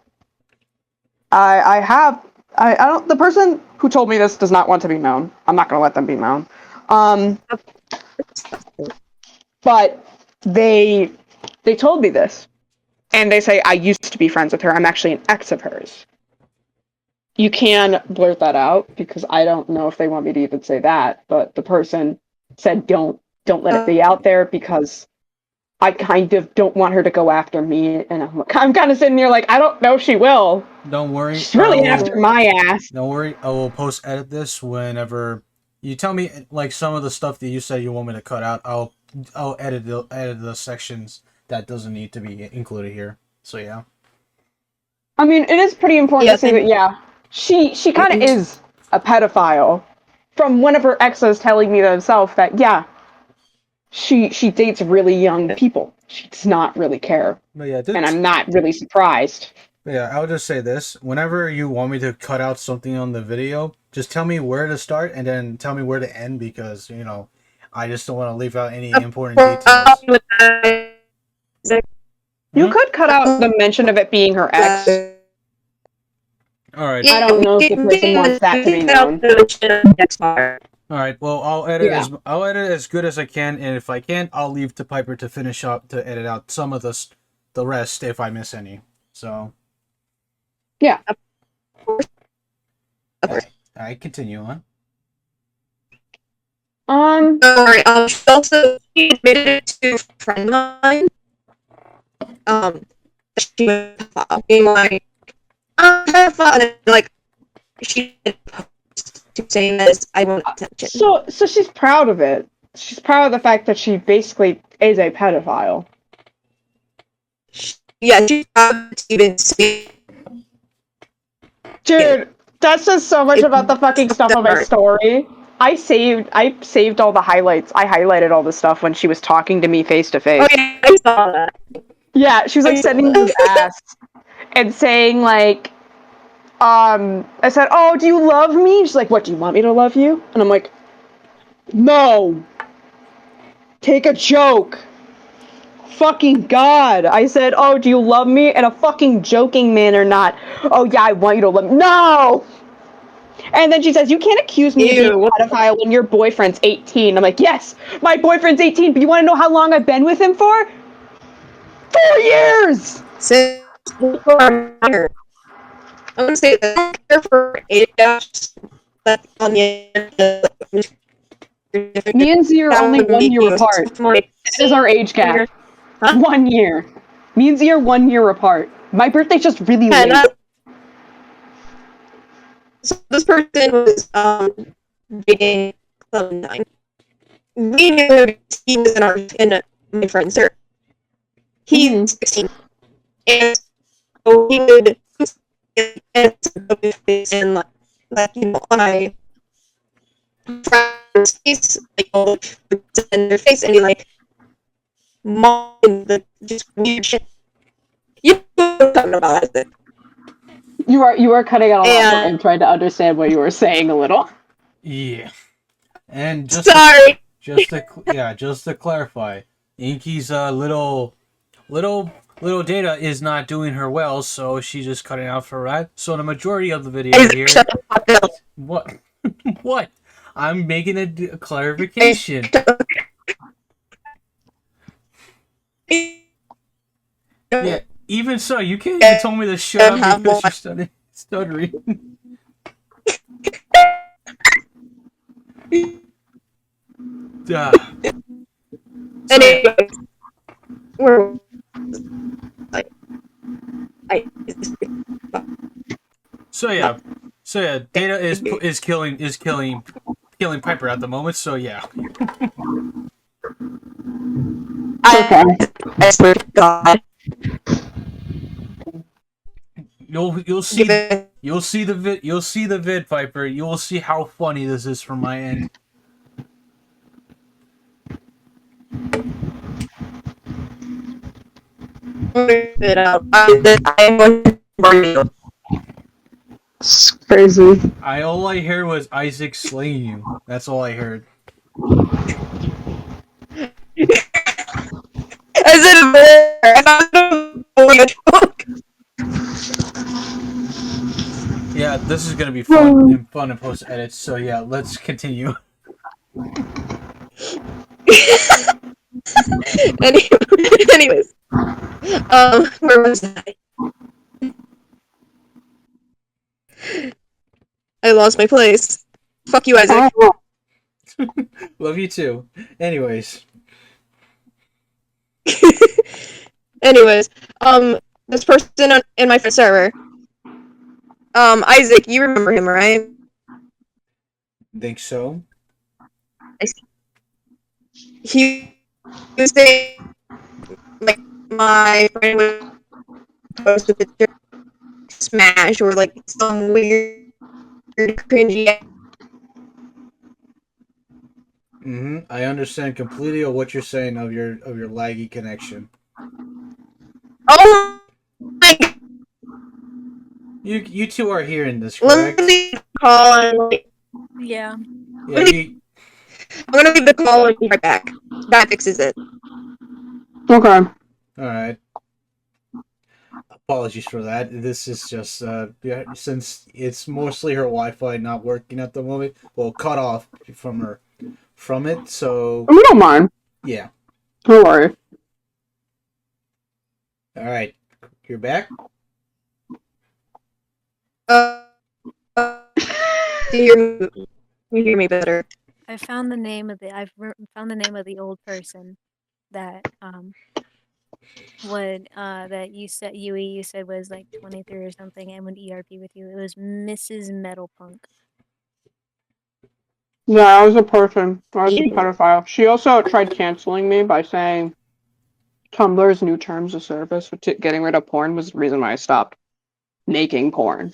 I don't. The person who told me this does not want to be known. I'm not going to let them be known. But they told me this, and they say I used to be friends with her. I'm actually an ex of hers. You can blurt that out because I don't know if they want me to even say that. But the person said don't let it be out there because I kind of don't want her to go after me, and I'm kind of sitting here like I don't know if she will. Don't worry. She's really after my ass. Don't worry. I will post edit this whenever you tell me like some of the stuff that you said you want me to cut out. I'll edit the sections that doesn't need to be included here. So yeah. I mean, it is pretty important to say that she kind of is a pedophile. From one of her exes telling me themselves that she dates really young people. She does not really care. But yeah, and I'm not really surprised. Yeah, I'll just say this. Whenever you want me to cut out something on the video, just tell me where to start and then tell me where to end because, I just don't want to leave out any important details. You could cut out the mention of it being her ex. All right. I don't know if the person wants that to be known. All right. Well, I'll edit as good as I can, and if I can't, I'll leave to Piper to finish up to edit out some of the rest if I miss any. So. Yeah. I continue on. Don't worry. She also admitted it to a friend of mine. She was being like, I'm pedophile, and then, like, she did post to saying this. I want attention. So she's proud of it. She's proud of the fact that she basically is a pedophile. Yeah, she's proud to even say. Dude, that says so much about the fucking stuff on my story. I saved all the highlights. I highlighted all the stuff when she was talking to me face to face. Oh yeah, I saw that. Yeah, she was like sending me his ass and saying like, I said, "Oh, do you love me?" She's like, "What? Do you want me to love you?" And I'm like, "No. Take a joke." Fucking God. I said, "Oh, do you love me?" In a fucking joking manner, not, "Oh yeah, I want you to love me." No! And then she says, "You can't accuse me of being a pedophile when your boyfriend's 18. I'm like, "Yes, my boyfriend's 18, but you want to know how long I've been with him for? 4 years!" Since people are minor, I'm gonna say that I don't care for age gaps. That's on the Me and Z are only 1 year apart. That is our age gap. Huh? 1 year. Me and Z are 1 year apart. My birthday's just really late. So this person was dating Clementine. We knew him because he was in my friend's circle. He's 16, and so he would and like you know on my friend's face, like in their face, and he like mocking the just weird shit. You know what I'm talking about, isn't it? You are cutting out a lot, so I'm trying to understand what you were saying a little. Yeah. And just to clarify, Inky's little data is not doing her well, so she's just cutting out for that. So the majority of the video here. What? What? I'm making a clarification. Yeah. Even so, you can't even tell me to shut up because you're stuttering. Anyway, So yeah, Data is killing Piper at the moment. So yeah. I swear to God. You'll see the vid, Piper. You will see how funny this is from my end. It's crazy. All I heard was Isaac slaying you. That's all I heard. Yeah, this is gonna be fun in post edits. So yeah, let's continue. Anyways, where was I? I lost my place. Fuck you, Isaac. Love you too. Anyways. Anyways, this person in my friend server. Isaac, you remember him, right? Think so. He was saying, like, my friend would post a picture of Smash or, like, some weird, cringy. I understand completely of what you're saying of your laggy connection. Oh my God. You two are hearing this, correct? Let me call and, like, Yeah. Yeah, I'm gonna leave the call and be right back. That fixes it. Okay. Alright. Apologies for that. This is just, since it's mostly her Wi-Fi not working at the moment, well, cut off from it, so, We don't mind. yeah. Don't worry. Alright. You're back? You hear me better. I found the name of found the name of the old person that would that you said was like 23 or something and would ERP with you. It was Mrs. Metalpunk. Yeah, I was a person. I was a pedophile. She also tried canceling me by saying Tumblr's new terms of service for getting rid of porn was the reason why I stopped making porn.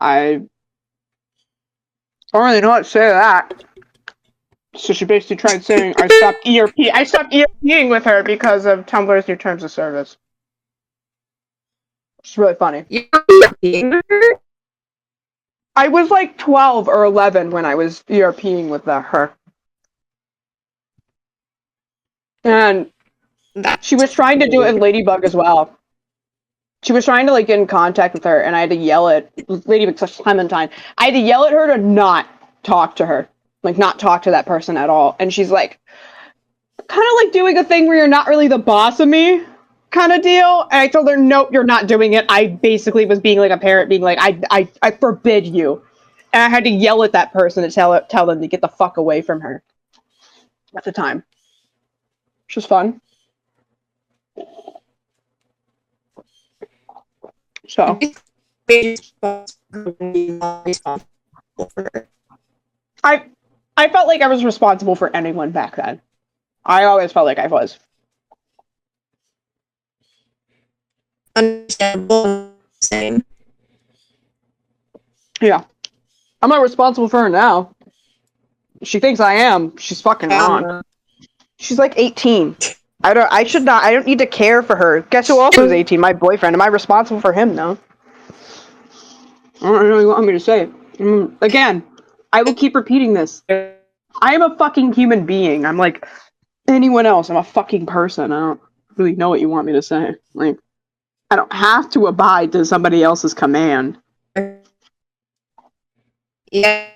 I don't really know what to say to that. So she basically tried saying I stopped ERPing with her because of Tumblr's new terms of service. It's really funny. You're ERPing her? I was like 12 or 11 when I was ERPing with her. And she was trying to do it in Ladybug as well. She was trying to like get in contact with her, and I had to yell at Ladybug / Clementine. I had to yell at her to not talk to her, like not talk to that person at all. And she's like, kind of like doing a thing where you're not really the boss of me, kind of deal. And I told her, nope, you're not doing it. I basically was being like a parent, being like, I forbid you. And I had to yell at that person to tell them to get the fuck away from her. At the time, which was fun. So I felt like I was responsible for anyone back then. I always felt like I was. Understandable. Same. Yeah. I'm not responsible for her now. She thinks I am. She's fucking wrong. She's like 18. I don't need to care for her. Guess who else is 18? My boyfriend. Am I responsible for him though? I don't really want me to say it. Again, I will keep repeating this. I am a fucking human being. I'm like anyone else. I'm a fucking person. I don't really know what you want me to say. Like, I don't have to abide to somebody else's command. Yeah,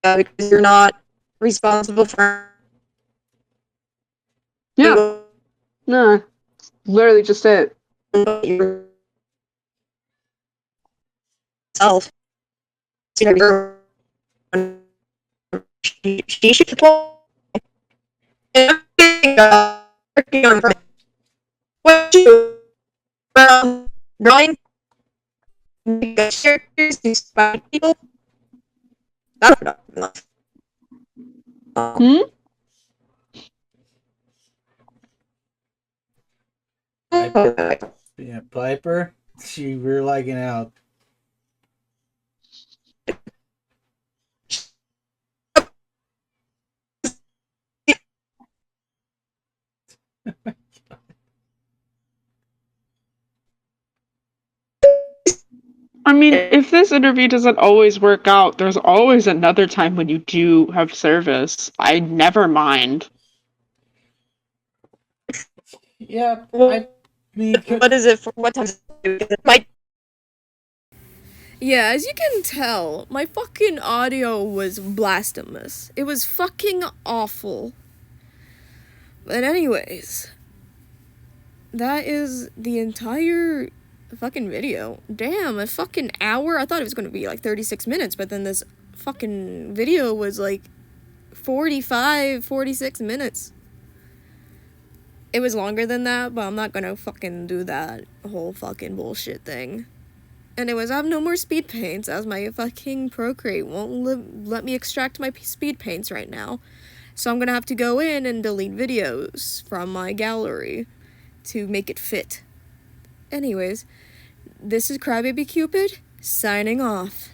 because you're not responsible for. Yeah. No. Literally just it. Yourself. She should pull. Working on what you drawing characters to inspire people. That's not enough. Yeah, Piper? We're lagging out. I mean, if this interview doesn't always work out, there's always another time when you do have service. I never mind. Yeah, I mean, What is it for? What time is it? It might. Yeah, as you can tell, my fucking audio was blasphemous. It was fucking awful. But anyways, that is the entire fucking video. Damn, a fucking hour? I thought it was gonna be like 36 minutes, but then this fucking video was like 45, 46 minutes. It was longer than that, but I'm not gonna fucking do that whole fucking bullshit thing. Anyways, I have no more speed paints as my fucking Procreate won't let me extract my speed paints right now. So I'm gonna have to go in and delete videos from my gallery to make it fit. Anyways, this is Crybaby Cupid, signing off.